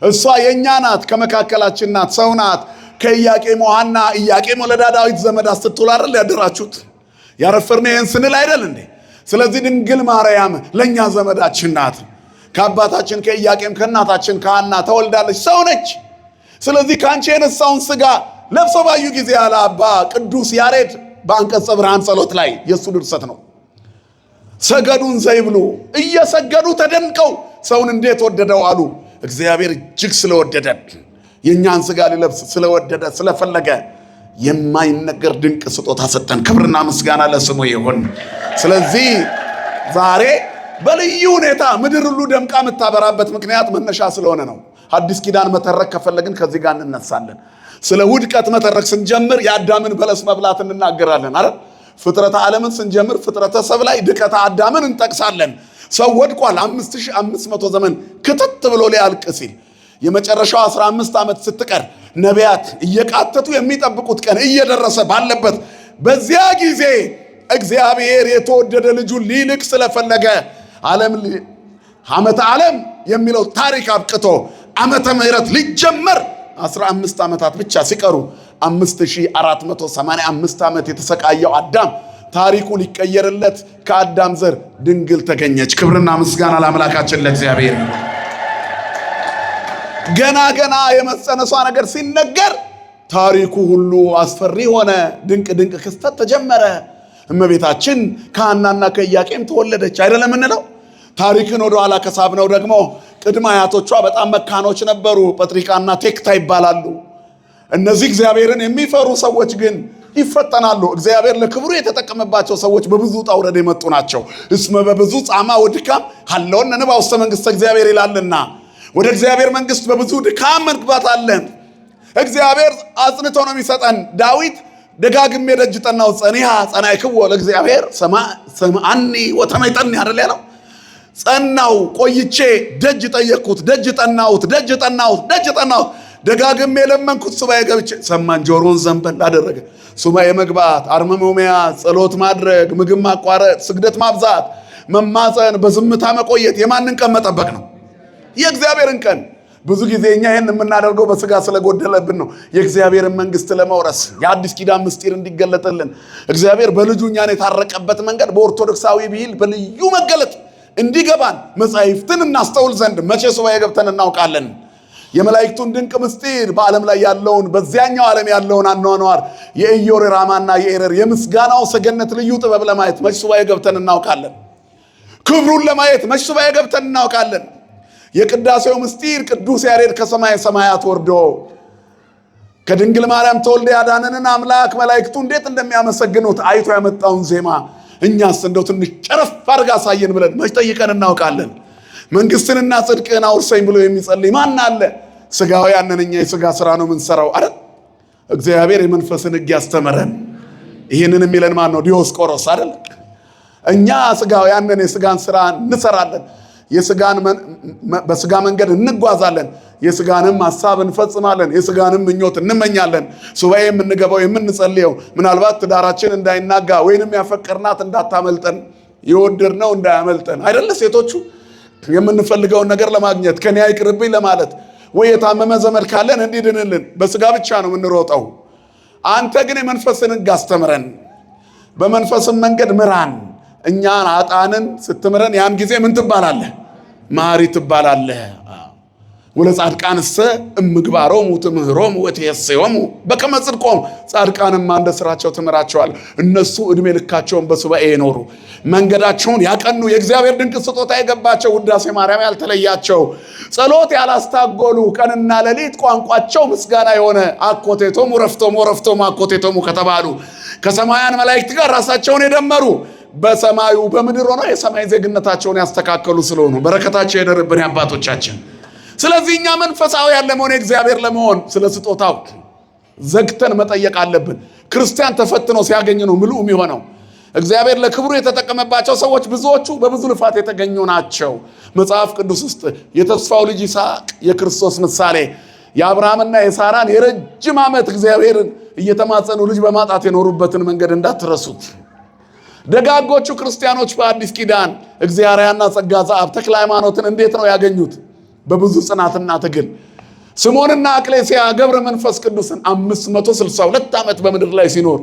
እሷ የኛ ናት፣ ከመካከላችን ናት፣ ሰው ናት። ከኢያቄም ሐና ኢያቄም ወለዳ ዳዊት ዘመድ አስትውል አይደል ያደራችሁት? ያረፈርነ ይህን ስንል አይደል እንዴ? ስለዚህ ድንግል ማርያም ለኛ ዘመዳችን ናት። ከአባታችን ከኢያቄም ከእናታችን ከሐና ተወልዳለች፣ ሰው ነች። ስለዚህ ካንቺ የነሳውን ስጋ ለብሰው ባዩ ጊዜ ያለ አባ ቅዱስ ያሬድ በአንቀጸ ብርሃን ጸሎት ላይ የሱ ድርሰት ነው። ሰገዱን ዘይብሉ እየሰገዱ ተደንቀው ሰውን እንዴት ወደደው አሉ። እግዚአብሔር እጅግ ስለወደደን የኛን ስጋ ሊለብስ ስለወደደ ስለፈለገ የማይነገር ድንቅ ስጦታ ሰጠን። ክብርና ምስጋና ለስሙ ይሁን። ስለዚህ ዛሬ በልዩ ሁኔታ ምድር ሁሉ ደምቃ የምታበራበት ምክንያት መነሻ ስለሆነ ነው። አዲስ ኪዳን መተረክ ከፈለግን ከዚህ ጋር እንነሳለን። ስለ ውድቀት መተረክ ስንጀምር የአዳምን በለስ መብላት እንናገራለን አይደል? ፍጥረተ ዓለምን ስንጀምር ፍጥረተ ሰብ ላይ ድቀተ አዳምን እንጠቅሳለን። ሰው ወድቋል 5500 ዘመን ክትት ብሎ ሊያልቅ ሲል የመጨረሻው 15 ዓመት ስትቀር ነቢያት እየቃተቱ የሚጠብቁት ቀን እየደረሰ ባለበት በዚያ ጊዜ እግዚአብሔር የተወደደ ልጁን ሊልክ ስለፈለገ ዓመተ ዓለም የሚለው ታሪክ አብቅቶ ዓመተ ምሕረት ሊጀመር 15 ዓመታት ብቻ ሲቀሩ 5485 ዓመት የተሰቃየው አዳም ታሪኩ ሊቀየርለት ከአዳም ዘር ድንግል ተገኘች። ክብርና ምስጋና ለአምላካችን ለእግዚአብሔር። ገና የመጸነሷ ነገር ሲነገር ታሪኩ ሁሉ አስፈሪ ሆነ። ድንቅ ክስተት ተጀመረ። እመቤታችን ከሐናና ከኢያቄም ተወለደች አይደለም እንለው። ታሪክን ወደ ኋላ ከሳብነው ደግሞ ቅድመ አያቶቿ በጣም መካኖች ነበሩ። ጴጥሪቃና ቴክታ ይባላሉ። እነዚህ እግዚአብሔርን የሚፈሩ ሰዎች ግን ይፈተናሉ። እግዚአብሔር ለክብሩ የተጠቀመባቸው ሰዎች በብዙ ውጣ ውረድ የመጡ ናቸው። እስመ በብዙ ጻማ ወድካም ሀለወነ ንባ ውስተ መንግሥተ እግዚአብሔር ይላልና ወደ እግዚአብሔር መንግሥት በብዙ ድካም መግባት አለን። እግዚአብሔር አጽንቶ ነው የሚሰጠን። ዳዊት ደጋግሜ ደጅ ጠናው ጸኒሃ ጸናይክዎ ለእግዚአብሔር ሰምዓኒ ወተመይጠኒ አይደል ያለው? ጸናው ቆይቼ ደጅ ጠየቅኩት፣ ደጅ ጠናሁት፣ ደጋግሜ ለመንኩት፣ ሱባኤ ገብቼ ሰማን። ጆሮን ዘንበል አደረገ። ሱባኤ መግባት፣ አርምሞ መያዝ፣ ጸሎት ማድረግ፣ ምግብ ማቋረጥ፣ ስግደት ማብዛት፣ መማፀን፣ በዝምታ መቆየት የማንን ቀን መጠበቅ ነው? የእግዚአብሔርን ቀን። ብዙ ጊዜ እኛ ይህን የምናደርገው በስጋ ስለጎደለብን ነው። የእግዚአብሔርን መንግስት ለመውረስ የአዲስ ኪዳን ምስጢር እንዲገለጥልን እግዚአብሔር በልጁ እኛን የታረቀበት መንገድ በኦርቶዶክሳዊ ብሂል በልዩ መገለጥ እንዲገባን መጻሕፍትን እናስተውል ዘንድ መቼ ሱባኤ ገብተን እናውቃለን? የመላእክቱን ድንቅ ምስጢር በዓለም ላይ ያለውን በዚያኛው ዓለም ያለውን አኗኗር የኢዮር የራማና የኤረር የምስጋናው ሰገነት ልዩ ጥበብ ለማየት መቼ ሱባኤ ገብተን እናውቃለን? ክብሩን ለማየት መቼ ሱባኤ ገብተን እናውቃለን? የቅዳሴው ምስጢር ቅዱስ ያሬድ ከሰማይ ሰማያት ወርዶ ከድንግል ማርያም ተወልደ ያዳነንን አምላክ መላእክቱ እንዴት እንደሚያመሰግኑት አይቶ ያመጣውን ዜማ እኛስ እንደው ትንሽ ጨረፍ አድርጋ አሳየን ብለን መች ጠይቀን እናውቃለን? መንግስትንና ጽድቅን አውርሰኝ ብሎ የሚጸልይ ማን አለ? ስጋውያንን እኛ የስጋ ስራ ነው የምንሰራው አይደል? እግዚአብሔር የመንፈስን ሕግ ያስተምረን። ይህንን የሚለን ማን ነው? ዲዮስቆሮስ አይደል? እኛ ስጋውያንን የስጋን ስራ እንሰራለን፣ በስጋ መንገድ እንጓዛለን፣ የስጋንም ሐሳብ እንፈጽማለን፣ የስጋንም ምኞት እንመኛለን። ሱባኤ የምንገባው የምንጸልየው ምናልባት ትዳራችን እንዳይናጋ ወይንም ያፈቀርናት እንዳታመልጠን የወደድነው እንዳያመልጠን አይደለ? ሴቶቹ የምንፈልገውን ነገር ለማግኘት ከኔ አይቅርብኝ ለማለት ወይ የታመመ ዘመድ ካለን እንዲድንልን በስጋ ብቻ ነው የምንሮጠው። አንተ ግን የመንፈስን ሕግ አስተምረን፣ በመንፈስም መንገድ ምራን። እኛን አጣንን ስትምረን ያን ጊዜ ምን ትባላለህ? ማሪ ትባላለህ። ወለጻድቃንሰ እምግባሮሙ ትምህሮሙ ወትየስዮሙ በከመ ጽድቆሙ ጻድቃንማ እንደ ስራቸው ትምራቸዋል። እነሱ ዕድሜ ልካቸውን በሱባኤ የኖሩ መንገዳቸውን ያቀኑ የእግዚአብሔር ድንቅ ስጦታ የገባቸው ውዳሴ ማርያም ያልተለያቸው ጸሎት ያላስታጎሉ ቀንና ሌሊት ቋንቋቸው ምስጋና የሆነ አኮቴቶሙ ረፍቶሙ ረፍቶሙ አኮቴቶሙ ከተባሉ ከሰማያን መላእክት ጋር ራሳቸውን የደመሩ በሰማዩ በምድር ሆነው የሰማይ ዜግነታቸውን ያስተካከሉ ስለሆኑ በረከታቸው የደረብን አባቶቻችን። ስለዚህ እኛ መንፈሳውያን ለመሆን እግዚአብሔር ለመሆን ስለ ስጦታው ዘግተን መጠየቅ አለብን። ክርስቲያን ተፈትኖ ሲያገኝ ነው ምሉእ የሚሆነው። እግዚአብሔር ለክብሩ የተጠቀመባቸው ሰዎች ብዙዎቹ በብዙ ልፋት የተገኙ ናቸው። መጽሐፍ ቅዱስ ውስጥ የተስፋው ልጅ ይስሐቅ የክርስቶስ ምሳሌ፣ የአብርሃምና የሳራን የረጅም ዓመት እግዚአብሔርን እየተማጸኑ ልጅ በማጣት የኖሩበትን መንገድ እንዳትረሱት። ደጋጎቹ ክርስቲያኖች በአዲስ ኪዳን እግዚአብሔርና ጸጋ ዘአብ ተክለ ሃይማኖትን እንዴት ነው ያገኙት? በብዙ ጽናትና ትግል። ስምዖንና አቅሌስያ ገብረ መንፈስ ቅዱስን 562 ዓመት በምድር ላይ ሲኖር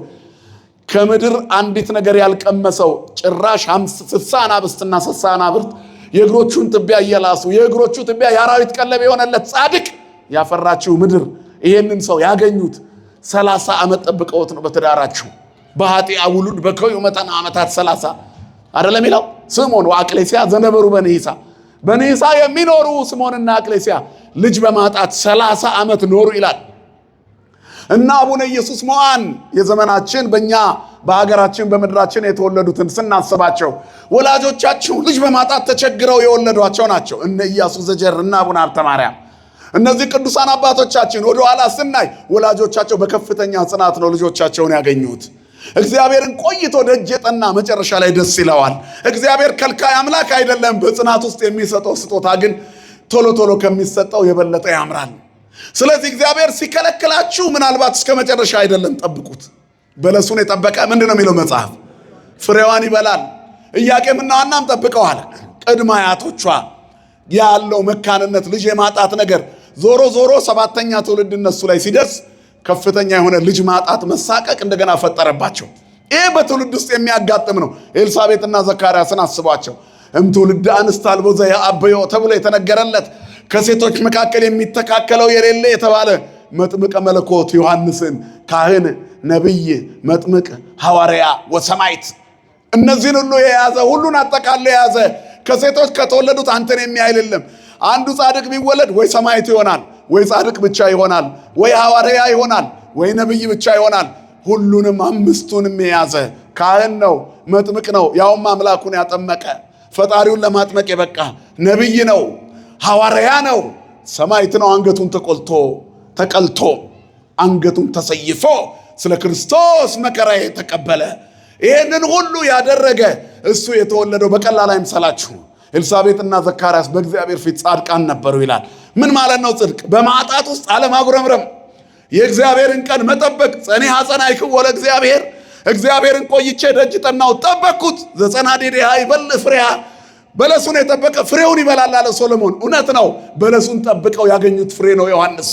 ከምድር አንዲት ነገር ያልቀመሰው ጭራሽ 60 አናብስትና 60 አናብርት የእግሮቹን ትቢያ እየላሱ የእግሮቹ ትቢያ የአራዊት ቀለብ የሆነለት ጻድቅ ያፈራችው ምድር ይሄንን ሰው ያገኙት 30 ዓመት ጠብቀውት ነው በትዳራቸው። በኃጢአ ውሉድ በከዩ መጠን ዓመታት 30 አይደለም ይላል። ስምዖን ወአቅሌስያ ዘነበሩ በንሂሳ የሚኖሩ ስምዖንና አቅሌስያ ልጅ በማጣት 30 ዓመት ኖሩ ይላል። እና አቡነ ኢየሱስ ሞዐን የዘመናችን በእኛ በሀገራችን በምድራችን የተወለዱትን ስናስባቸው ወላጆቻቸው ልጅ በማጣት ተቸግረው የወለዷቸው ናቸው። እነ ኢያሱ ዘጀር እና አቡነ ሀብተ ማርያም እነዚህ ቅዱሳን አባቶቻችን ወደ ኋላ ስናይ ወላጆቻቸው በከፍተኛ ጽናት ነው ልጆቻቸውን ያገኙት። እግዚአብሔርን ቆይቶ ደጅ የጠና መጨረሻ ላይ ደስ ይለዋል። እግዚአብሔር ከልካይ አምላክ አይደለም። በጽናት ውስጥ የሚሰጠው ስጦታ ግን ቶሎ ቶሎ ከሚሰጠው የበለጠ ያምራል። ስለዚህ እግዚአብሔር ሲከለክላችሁ ምናልባት እስከ መጨረሻ አይደለም፣ ጠብቁት። በለሱን የጠበቀ ምንድነው የሚለው መጽሐፍ? ፍሬዋን ይበላል። ኢያቄምና ሐናም ጠብቀዋል። ቅድመ አያቶቿ ያለው መካንነት ልጅ የማጣት ነገር ዞሮ ዞሮ 7ኛ ትውልድ እነሱ ላይ ሲደርስ ከፍተኛ የሆነ ልጅ ማጣት መሳቀቅ እንደገና ፈጠረባቸው። ይሄ በትውልድ ውስጥ የሚያጋጥም ነው። ኤልሳቤጥና ዘካርያስን አስቧቸው። እምትውልደ አንስት አልቦ ዘየአብዮ ተብሎ የተነገረለት ከሴቶች መካከል የሚተካከለው የሌለ የተባለ መጥምቀ መለኮት ዮሐንስን ካህን፣ ነቢይ፣ መጥምቅ፣ ሐዋርያ ወሰማይት እነዚህን ሁሉ የያዘ ሁሉን አጠቃሎ የያዘ ከሴቶች ከተወለዱት አንተን የሚያህል የለም። አንዱ ጻድቅ ቢወለድ ወይ ሰማይት ይሆናል፣ ወይ ጻድቅ ብቻ ይሆናል፣ ወይ ሐዋርያ ይሆናል፣ ወይ ነቢይ ብቻ ይሆናል። ሁሉንም አምስቱንም የያዘ ካህን ነው፣ መጥምቅ ነው፣ ያውም አምላኩን ያጠመቀ ፈጣሪውን ለማጥመቅ የበቃ ነቢይ ነው፣ ሐዋርያ ነው፣ ሰማይት ነው። አንገቱን ተቀልቶ አንገቱን ተሰይፎ ስለ ክርስቶስ መከራ የተቀበለ ይህንን ሁሉ ያደረገ እሱ የተወለደው በቀላል አይምሰላችሁ። ኤልሳቤጥና ዘካርያስ በእግዚአብሔር ፊት ጻድቃን ነበሩ ይላል። ምን ማለት ነው? ጽድቅ በማጣት ውስጥ አለማጉረምረም፣ የእግዚአብሔርን ቀን መጠበቅ። ጸኒሐ ጸናዕክዎ ለእግዚአብሔር፣ እግዚአብሔርን ቆይቼ ደጅ ጠናው ጠበቅኩት። ዘጸንዐ ዲዲሃ ይበልዕ ፍሬሃ፣ በለሱን የጠበቀ ፍሬውን ይበላል አለ ሶሎሞን። እውነት ነው። በለሱን ጠብቀው ያገኙት ፍሬ ነው ዮሐንስ።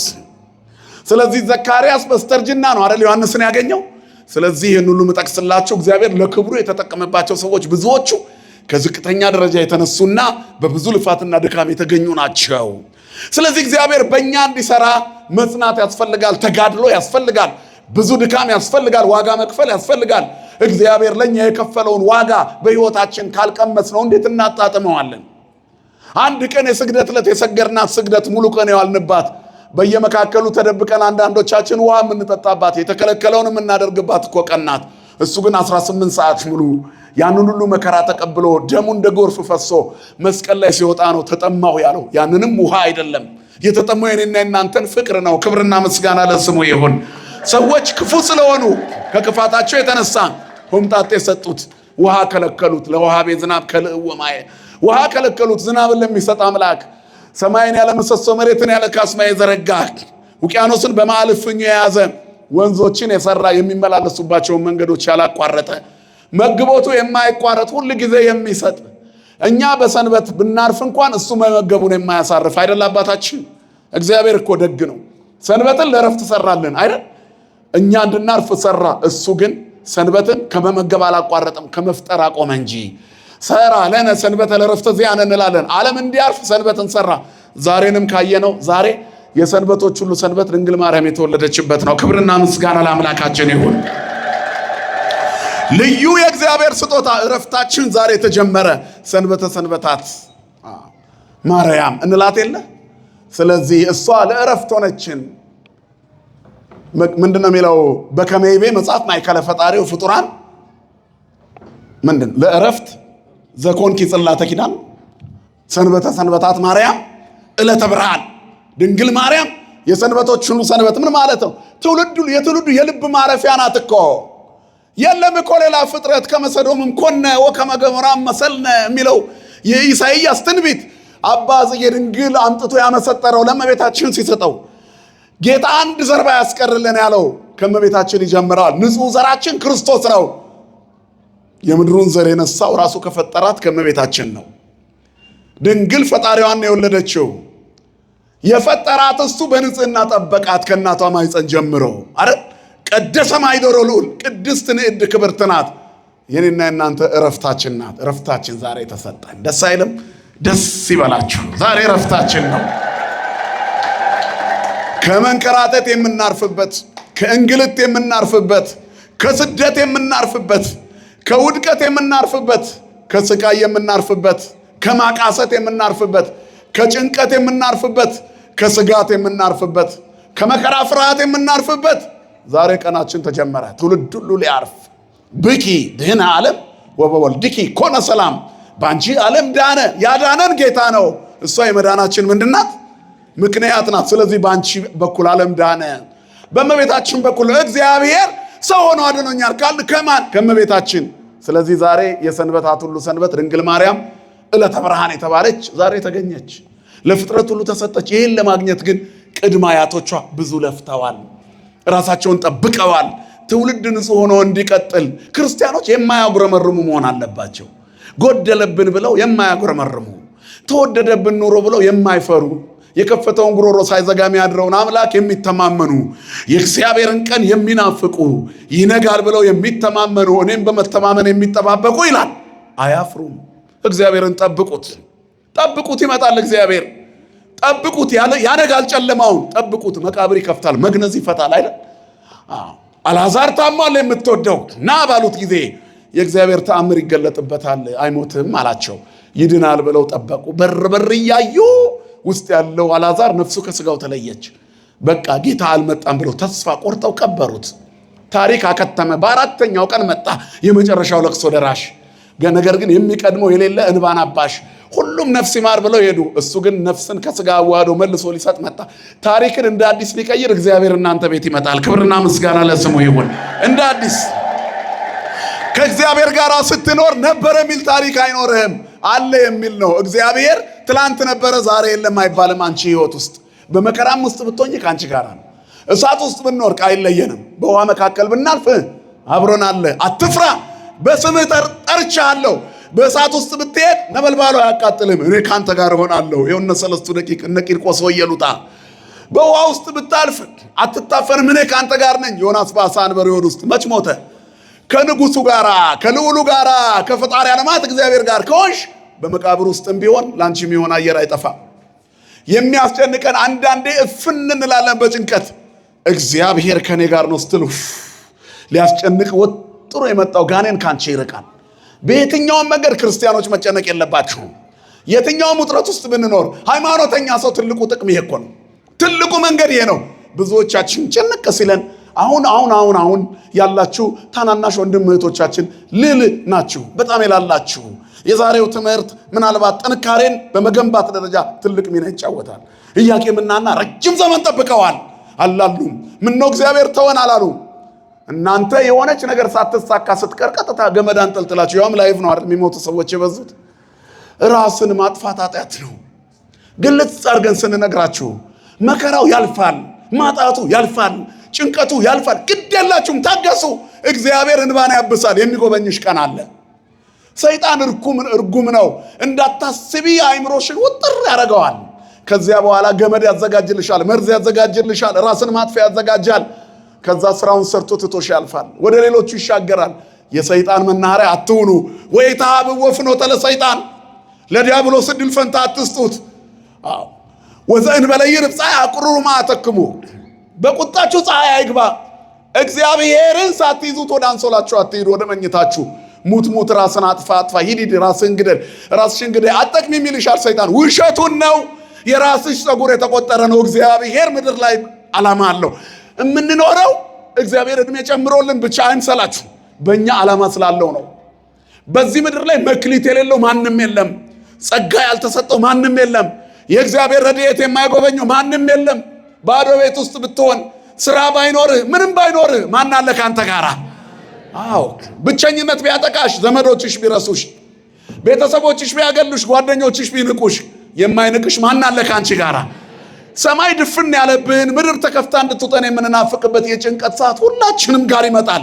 ስለዚህ ዘካርያስ በስተርጅና ነው አይደል ዮሐንስን ያገኘው። ስለዚህ ይህን ሁሉ ምጠቅስላቸው እግዚአብሔር ለክብሩ የተጠቀመባቸው ሰዎች ብዙዎቹ ከዝቅተኛ ደረጃ የተነሱና በብዙ ልፋትና ድካም የተገኙ ናቸው። ስለዚህ እግዚአብሔር በእኛ እንዲሰራ መጽናት ያስፈልጋል፣ ተጋድሎ ያስፈልጋል፣ ብዙ ድካም ያስፈልጋል፣ ዋጋ መክፈል ያስፈልጋል። እግዚአብሔር ለእኛ የከፈለውን ዋጋ በሕይወታችን ካልቀመስ ነው እንዴት እናጣጥመዋለን? አንድ ቀን የስግደት ዕለት የሰገድናት ስግደት ሙሉ ቀን የዋልንባት በየመካከሉ ተደብቀን አንዳንዶቻችን ውሃ የምንጠጣባት የተከለከለውን የምናደርግባት እኮ ቀናት። እሱ ግን 18 ሰዓት ሙሉ ያንን ሁሉ መከራ ተቀብሎ ደሙ እንደ ጎርፍ ፈሶ መስቀል ላይ ሲወጣ ነው ተጠማሁ ያለው። ያንንም ውሃ አይደለም የተጠማው የኔና የናንተን ፍቅር ነው። ክብርና ምስጋና ለስሙ ይሁን። ሰዎች ክፉ ስለሆኑ ከክፋታቸው የተነሳ ሆምጣጤ ሰጡት፣ ውሃ ከለከሉት። ለውሃቤ ዝናብ ከልእወ ማየ፣ ውሃ ከለከሉት። ዝናብን ለሚሰጥ አምላክ ሰማይን ያለ ምሰሶ መሬትን ያለ ካስማ የዘረጋ ውቅያኖስን በመሃል እፍኝ የያዘ ወንዞችን የሰራ የሚመላለሱባቸውን መንገዶች ያላቋረጠ መግቦቱ የማይቋረጥ ሁል ጊዜ የሚሰጥ እኛ በሰንበት ብናርፍ እንኳን እሱ መመገቡን የማያሳርፍ አይደል? አባታችን እግዚአብሔር እኮ ደግ ነው። ሰንበትን ለረፍት ሰራልን አይደል? እኛ እንድናርፍ ሰራ። እሱ ግን ሰንበትን ከመመገብ አላቋረጠም፣ ከመፍጠር አቆመ እንጂ። ሰራ ለነ ሰንበተ ለረፍተ ዚአነ እንላለን። ዓለም እንዲያርፍ ሰንበትን ሰራ። ዛሬንም ካየነው ዛሬ የሰንበቶች ሁሉ ሰንበት ድንግል ማርያም የተወለደችበት ነው። ክብርና ምስጋና ለአምላካችን ይሁን። ልዩ የእግዚአብሔር ስጦታ እረፍታችን ዛሬ ተጀመረ። ሰንበተ ሰንበታት ማርያም እንላት የለ። ስለዚህ እሷ ለእረፍት ሆነችን። ምንድነው የሚለው በከመይቤ መጽሐፍ ማይከለ ፈጣሪው ፍጡራን ምንድን ለእረፍት ዘኮንኪ ጽላተ ኪዳን ሰንበተ ሰንበታት ማርያም ዕለተ ብርሃን ድንግል ማርያም የሰንበቶች ሁሉ ሰንበት ምን ማለት ነው? የትውልዱ የልብ ማረፊያ ናት እኮ። የለም እኮ ሌላ ፍጥረት ከመሰዶምም ኮነ ወከመ ገሞራም መሰልነ የሚለው የኢሳይያስ ትንቢት አባ ጽጌ ድንግል አምጥቶ ያመሰጠረው ለእመቤታችን ሲሰጠው ጌታ አንድ ዘር ባያስቀርልን ያለው ከእመቤታችን ይጀምራል። ንጹሕ ዘራችን ክርስቶስ ነው። የምድሩን ዘር የነሳው ራሱ ከፈጠራት ከእመቤታችን ነው። ድንግል ፈጣሪዋን የወለደችው የፈጠራት እሱ በንጽህና ጠበቃት ከእናቷ ማኅፀን ጀምሮ አረ ቀደሰ ማይዶሮ ልዑል ቅድስት ንዕድ ክብርት ናት። የኔና የናንተ እረፍታችን ናት። እረፍታችን ዛሬ ተሰጠን። ደስ አይልም? ደስ ይበላችሁ። ዛሬ እረፍታችን ነው። ከመንከራተት የምናርፍበት፣ ከእንግልት የምናርፍበት፣ ከስደት የምናርፍበት፣ ከውድቀት የምናርፍበት፣ ከስቃይ የምናርፍበት፣ ከማቃሰት የምናርፍበት፣ ከጭንቀት የምናርፍበት፣ ከስጋት የምናርፍበት፣ ከመከራ ፍርሃት የምናርፍበት ዛሬ ቀናችን ተጀመረ። ትውልድ ሁሉ ሊያርፍ ብኪ ድህነ ዓለም ወበወልድኪ ኮነ ሰላም። በአንቺ ዓለም ዳነ። ያዳነን ጌታ ነው። እሷ የመዳናችን ምንድናት? ምክንያት ናት። ስለዚህ በአንቺ በኩል ዓለም ዳነ። በእመቤታችን በኩል እግዚአብሔር ሰው ሆኖ አድኖኛል ካል ከማን? ከእመቤታችን። ስለዚህ ዛሬ የሰንበታት ሁሉ ሰንበት ድንግል ማርያም ዕለተ ብርሃን የተባለች ዛሬ ተገኘች። ለፍጥረት ሁሉ ተሰጠች። ይህን ለማግኘት ግን ቅድመ አያቶቿ ብዙ ለፍተዋል፣ ራሳቸውን ጠብቀዋል። ትውልድ ንጹሕ ሆኖ እንዲቀጥል ክርስቲያኖች የማያጉረመርሙ መሆን አለባቸው። ጎደለብን ብለው የማያጉረመርሙ፣ ተወደደብን ኑሮ ብለው የማይፈሩ፣ የከፈተውን ጉሮሮ ሳይዘጋ የሚያድረውን አምላክ የሚተማመኑ፣ የእግዚአብሔርን ቀን የሚናፍቁ፣ ይነጋል ብለው የሚተማመኑ፣ እኔም በመተማመን የሚጠባበቁ ይላል። አያፍሩም። እግዚአብሔርን ጠብቁት፣ ጠብቁት። ይመጣል እግዚአብሔር። ጠብቁት። ያነጋል ጨለማውን። ጠብቁት። መቃብር ይከፍታል፣ መግነዝ ይፈታል አይደል? አልዓዛር ታሟል የምትወደው ና ባሉት ጊዜ የእግዚአብሔር ተአምር ይገለጥበታል፣ አይሞትም አላቸው። ይድናል ብለው ጠበቁ። በር እያዩ ውስጥ ያለው አልዓዛር ነፍሱ ከስጋው ተለየች። በቃ ጌታ አልመጣም ብለው ተስፋ ቆርጠው ቀበሩት። ታሪክ አከተመ። በአራተኛው ቀን መጣ የመጨረሻው ለቅሶ ደራሽ። ነገር ግን የሚቀድመው የሌለ እንባን አባሽ። ሁሉም ነፍስ ይማር ብለው ሄዱ። እሱ ግን ነፍስን ከስጋ አዋህዶ መልሶ ሊሰጥ መጣ። ታሪክን እንደ አዲስ ሊቀይር እግዚአብሔር እናንተ ቤት ይመጣል። ክብርና ምስጋና ለስሙ ይሁን። እንደ አዲስ ከእግዚአብሔር ጋር ስትኖር ነበረ የሚል ታሪክ አይኖርህም። አለ የሚል ነው። እግዚአብሔር ትላንት ነበረ ዛሬ የለም አይባልም። አንቺ ህይወት ውስጥ በመከራም ውስጥ ብትሆኝ ከአንቺ ጋር ነው። እሳት ውስጥ ብንወርቅ አይለየንም። በውሃ መካከል ብናልፍ አብሮን አለ። አትፍራ፣ በስምህ ጠርቻለሁ። በእሳት ውስጥ ብትሄድ ነበልባሉ አያቃጥልም፣ እኔ ካንተ ጋር እሆናለሁ። የሆነ 3 ደቂቅ እነ ቂርቆስ ወየሉታ። በውሃ ውስጥ ብታልፍ አትታፈርም፣ እኔ ካንተ ጋር ነኝ። ዮናስ በዓሣ አንበሪ ሆድ ውስጥ መች ሞተ? ከንጉሱ ጋራ ከልዑሉ ጋራ ከፈጣሪ ዓለማት እግዚአብሔር ጋር ከሆንሽ በመቃብር ውስጥም ቢሆን ላንቺ የሚሆን አየር አይጠፋም። የሚያስጨንቀን አንዳንዴ እፍን እንላለን በጭንቀት። እግዚአብሔር ከኔ ጋር ነው ስትሉ ሊያስጨንቅ ወጥሮ የመጣው ጋኔን ካንቺ ይርቃል። በየትኛውም መንገድ ክርስቲያኖች መጨነቅ የለባችሁም። የትኛውም ውጥረት ውስጥ ብንኖር ሃይማኖተኛ ሰው ትልቁ ጥቅም ይሄ እኮ ነው። ትልቁ መንገድ ይሄ ነው። ብዙዎቻችን ጭንቅ ሲለን አሁን ያላችሁ ታናናሽ ወንድም እህቶቻችን ልል ናችሁ፣ በጣም የላላችሁ። የዛሬው ትምህርት ምናልባት ጥንካሬን በመገንባት ደረጃ ትልቅ ሚና ይጫወታል። ኢያቄምና ሐና ረጅም ዘመን ጠብቀዋል፣ አላሉም። ምነው እግዚአብሔር ተወን አላሉ። እናንተ የሆነች ነገር ሳትሳካ ስትቀር ቀጥታ ገመድ አንጠልጥላችሁ፣ ያውም ላይፍ ነው አይደል የሚሞቱ ሰዎች የበዙት። ራስን ማጥፋት ኃጢአት ነው። ግልጽ አድርገን ስንነግራችሁ መከራው ያልፋል፣ ማጣቱ ያልፋል፣ ጭንቀቱ ያልፋል። ግድ የላችሁም፣ ታገሱ። እግዚአብሔር እንባን ያብሳል። የሚጎበኝሽ ቀን አለ። ሰይጣን እርጉም ነው። እንዳታስቢ አይምሮሽን ውጥር ያደርገዋል። ከዚያ በኋላ ገመድ ያዘጋጅልሻል፣ መርዝ ያዘጋጅልሻል፣ ራስን ማጥፊያ ያዘጋጃል። ከዛ ስራውን ሰርቶ ትቶሽ ያልፋል፣ ወደ ሌሎቹ ይሻገራል። የሰይጣን መናኸሪያ አትሁኑ። ወይ ተሃብዎ ፍኖተ ለሰይጣን፣ ለዲያብሎስ ዕድል ፈንታ አትስጡት። ወዘእንበለ ይርብ ፀሐይ አቁርሩ ማዕተክሙ በቁጣችሁ ፀሐይ አይግባ። እግዚአብሔርን ሳትይዙት ወደ አንሶላችሁ አትሂዱ፣ ወደ መኝታችሁ። ሙት ራስን አጥፋ ሂድ ራስን ግደል ራስሽን ግደል አጠቅሚም ይልሻል ሰይጣን። ውሸቱን ነው። የራስሽ ፀጉር የተቆጠረ ነው። እግዚአብሔር ምድር ላይ ዓላማ አለው። የምንኖረው እግዚአብሔር እድሜ ጨምሮልን ብቻ አይምሰላችሁ፣ በእኛ ዓላማ ስላለው ነው። በዚህ ምድር ላይ መክሊት የሌለው ማንም የለም። ጸጋ ያልተሰጠው ማንም የለም። የእግዚአብሔር ረድኤት የማይጎበኘው ማንም የለም። ባዶ ቤት ውስጥ ብትሆን ስራ ባይኖርህ ምንም ባይኖርህ ማን አለ ካንተ ጋራ? አዎ ብቸኝነት ቢያጠቃሽ፣ ዘመዶችሽ ቢረሱሽ፣ ቤተሰቦችሽ ቢያገሉሽ፣ ጓደኞችሽ ቢንቁሽ፣ የማይንቅሽ ማን አለ ካንቺ ጋራ? ሰማይ ድፍን ያለብን ምድር ተከፍታ እንድትውጠን የምንናፍቅበት የጭንቀት ሰዓት ሁላችንም ጋር ይመጣል።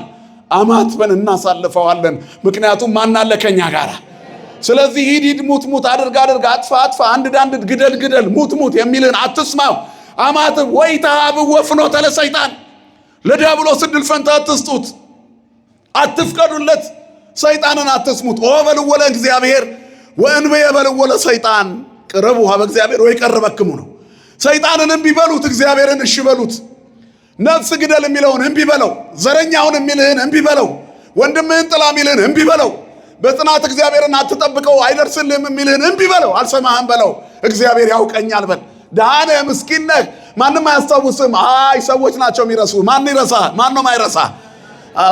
አማትበን እናሳልፈዋለን። ምክንያቱም ማን አለ ከኛ ጋራ? ስለዚህ ሂድ ሙት አድርግ አጥፋ አንድ ግደል ሙት የሚልን አትስማው። አማትብ ወይታብ ወፍኖተ ለሰይጣን ለዲያብሎስ ዕድል ፈንታ አትስጡት፣ አትፍቀዱለት። ሰይጣንን አትስሙት። ወበልወለ እግዚአብሔር ወእንበየ በልወለ ሰይጣን ቅረቡ ሀበ እግዚአብሔር ወይ ቀርበክሙ ነው። ሰይጣንን እምቢ በሉት፣ እግዚአብሔርን እሺ በሉት። ነፍስ ግደል የሚለውን እምቢ በለው። ዘረኛውን የሚልህን እምቢ በለው። ወንድምህን ጥላ የሚልህን እምቢ በለው። በጽናት እግዚአብሔርን አትጠብቀው አይደርስልህም የሚልህን እምቢ በለው። አልሰማህም በለው። እግዚአብሔር ያውቀኛል በል። ደሃነ ምስኪን ነህ፣ ማንም አያስታውስም። አይ ሰዎች ናቸው የሚረሱ። ማን ይረሳ? ማን ነው ማይረሳ?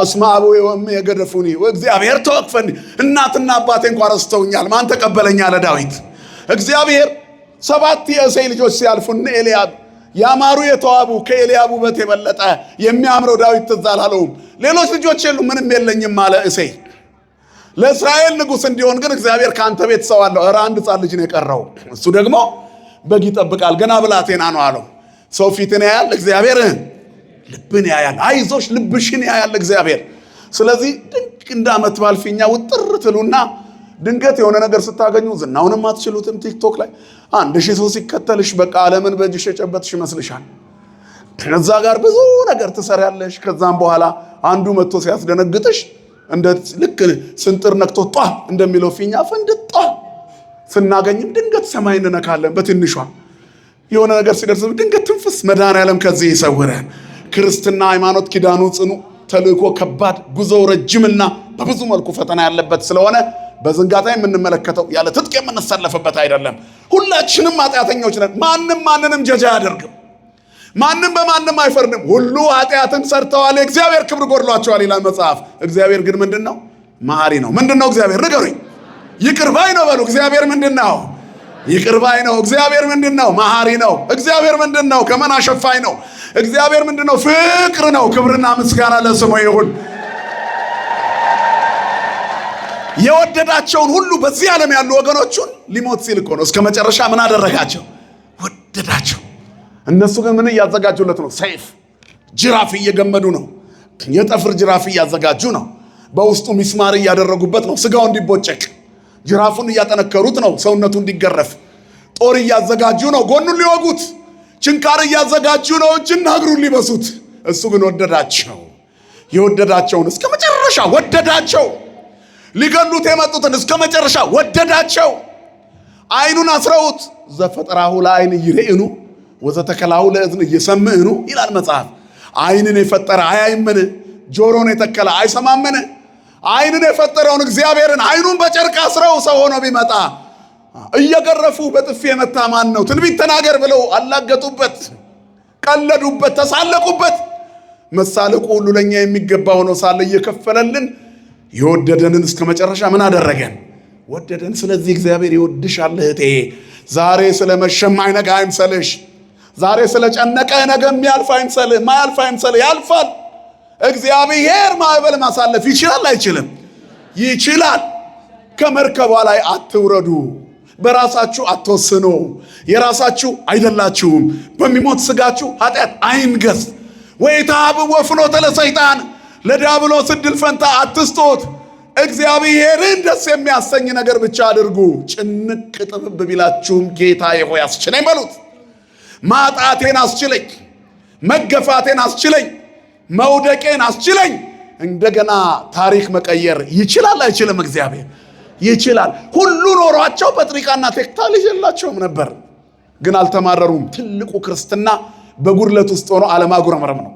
እስመ አቡየ ወእምየ የገደፉኒ ወእግዚአብሔር ተወክፈኒ። እናትና አባቴ እንኳን ረስተውኛል፣ ማን ተቀበለኝ አለ ዳዊት። እግዚአብሔር 7 የእሴይ ልጆች ሲያልፉ እነ ኤልያብ ያማሩ የተዋቡ ከኤልያብ ውበት የበለጠ የሚያምረው ዳዊት ትዝ አላለውም። ሌሎች ልጆች የሉ ምንም የለኝም አለ እሴይ። ለእስራኤል ንጉሥ እንዲሆን ግን እግዚአብሔር ከአንተ ቤት ሰው አለው። ኧረ አንድ ሕፃን ልጅ ነው የቀረው፣ እሱ ደግሞ በግ ይጠብቃል፣ ገና ብላቴና ነው አለው። ሰው ፊትን ያያል፣ እግዚአብሔር ልብን ያያል። አይዞሽ ልብሽን ያያል እግዚአብሔር። ስለዚህ ድንቅ እንደ ዓመት በዓል ፊኛ ውጥር ትሉና ድንገት የሆነ ነገር ስታገኙ ዝናውንም አትችሉትም። ቲክቶክ ላይ 1000 ሰው ሲከተልሽ በቃ ዓለምን በእጅሽ የጨበጥሽ ይመስልሻል። ከዛ ጋር ብዙ ነገር ትሰሪያለሽ። ከዛም በኋላ አንዱ መጥቶ ሲያስደነግጥሽ እንደ ልክ ስንጥር ነክቶ ጧ እንደሚለው ፊኛ ፍንድጧ ስናገኝም ድንገት ሰማይ እንነካለን በትንሿ የሆነ ነገር ሲደርስ ድንገት ትንፍስ። መድኃኔዓለም ከዚህ ይሰውረን። ክርስትና ሃይማኖት ኪዳኑ ጽኑ፣ ተልእኮ ከባድ፣ ጉዞው ረጅምና በብዙ መልኩ ፈተና ያለበት ስለሆነ በዝንጋታ የምንመለከተው ያለ ትጥቅ የምንሰለፍበት አይደለም። ሁላችንም ኃጢአተኞች ነን። ማንም ማንንም ጀጃ አያደርግም። ማንም በማንም አይፈርድም። ሁሉ ኃጢአትን ሰርተዋል፣ የእግዚአብሔር ክብር ጎድሏቸዋል ይላል መጽሐፍ። እግዚአብሔር ግን ምንድነው? መሐሪ ነው። ምንድነው እግዚአብሔር? ንገሩኝ። ይቅር ባይ ነው በሉ። እግዚአብሔር ምንድነው? ይቅር ባይ ነው። እግዚአብሔር ምንድነው? መሐሪ ነው። እግዚአብሔር ምንድነው? ከመና ሸፋኝ ነው። እግዚአብሔር ምንድነው? ፍቅር ነው። ክብርና ምስጋና ለስሙ ይሁን። የወደዳቸውን ሁሉ በዚህ ዓለም ያሉ ወገኖቹን ሊሞት ሲል እኮ ነው እስከ መጨረሻ ምን አደረጋቸው? ወደዳቸው። እነሱ ግን ምን እያዘጋጁለት ነው? ሰይፍ፣ ጅራፍ እየገመዱ ነው። የጠፍር ጅራፍ እያዘጋጁ ነው። በውስጡ ሚስማር እያደረጉበት ነው፣ ስጋው እንዲቦጨቅ። ጅራፉን እያጠነከሩት ነው፣ ሰውነቱ እንዲገረፍ። ጦር እያዘጋጁ ነው፣ ጎኑን ሊወጉት። ችንካር እያዘጋጁ ነው፣ እጅና እግሩን ሊበሱት። እሱ ግን ወደዳቸው። የወደዳቸውን እስከ መጨረሻ ወደዳቸው። ሊገሉት የመጡትን እስከ መጨረሻ ወደዳቸው። አይኑን አስረውት ዘፈጠራሁ ለአይን ይሬእኑ ወዘተከላሁ ለእዝን እየሰምዕኑ ይላል መጽሐፍ። አይንን የፈጠረ አያይምን? ጆሮን የተከለ አይሰማምን? አይንን የፈጠረውን እግዚአብሔርን አይኑን በጨርቅ አስረው ሰው ሆኖ ቢመጣ እየገረፉ በጥፊ የመታ ማን ነው? ትንቢት ተናገር ብለው አላገጡበት፣ ቀለዱበት፣ ተሳለቁበት። መሳለቁ ሁሉ ለኛ የሚገባ ሆኖ ሳለ እየከፈለልን የወደደንን እስከ መጨረሻ ምን አደረገን? ወደደን። ስለዚህ እግዚአብሔር ይወድሻል እህቴ። ዛሬ ስለመሸም አይነጋ አይምሰልሽ። ዛሬ ስለጨነቀ ነገ የሚያልፍ አይምሰልህ። ማያልፍ አይምሰልህ፣ ያልፋል። እግዚአብሔር ማዕበል ማሳለፍ ይችላል አይችልም? ይችላል። ከመርከቧ ላይ አትውረዱ። በራሳችሁ አትወስኑ። የራሳችሁ አይደላችሁም። በሚሞት ስጋችሁ ኃጢአት አይንገስ። ወይታብ ወፍኖተ ለሰይጣን ለዲያብሎስ ዕድል ፈንታ አትስጡት። እግዚአብሔርን ደስ የሚያሰኝ ነገር ብቻ አድርጉ። ጭንቅ ጥብብ ቢላችሁም ጌታዬ ሆይ አስችለኝ በሉት። ማጣቴን አስችለኝ፣ መገፋቴን አስችለኝ፣ መውደቄን አስችለኝ። እንደገና ታሪክ መቀየር ይችላል አይችልም? እግዚአብሔር ይችላል። ሁሉ ኖሯቸው ጴጥሪቃና ቴክታ ልጅ የላቸውም ነበር። ግን አልተማረሩም። ትልቁ ክርስትና በጉድለት ውስጥ ሆኖ አለማጉረምረም ነው።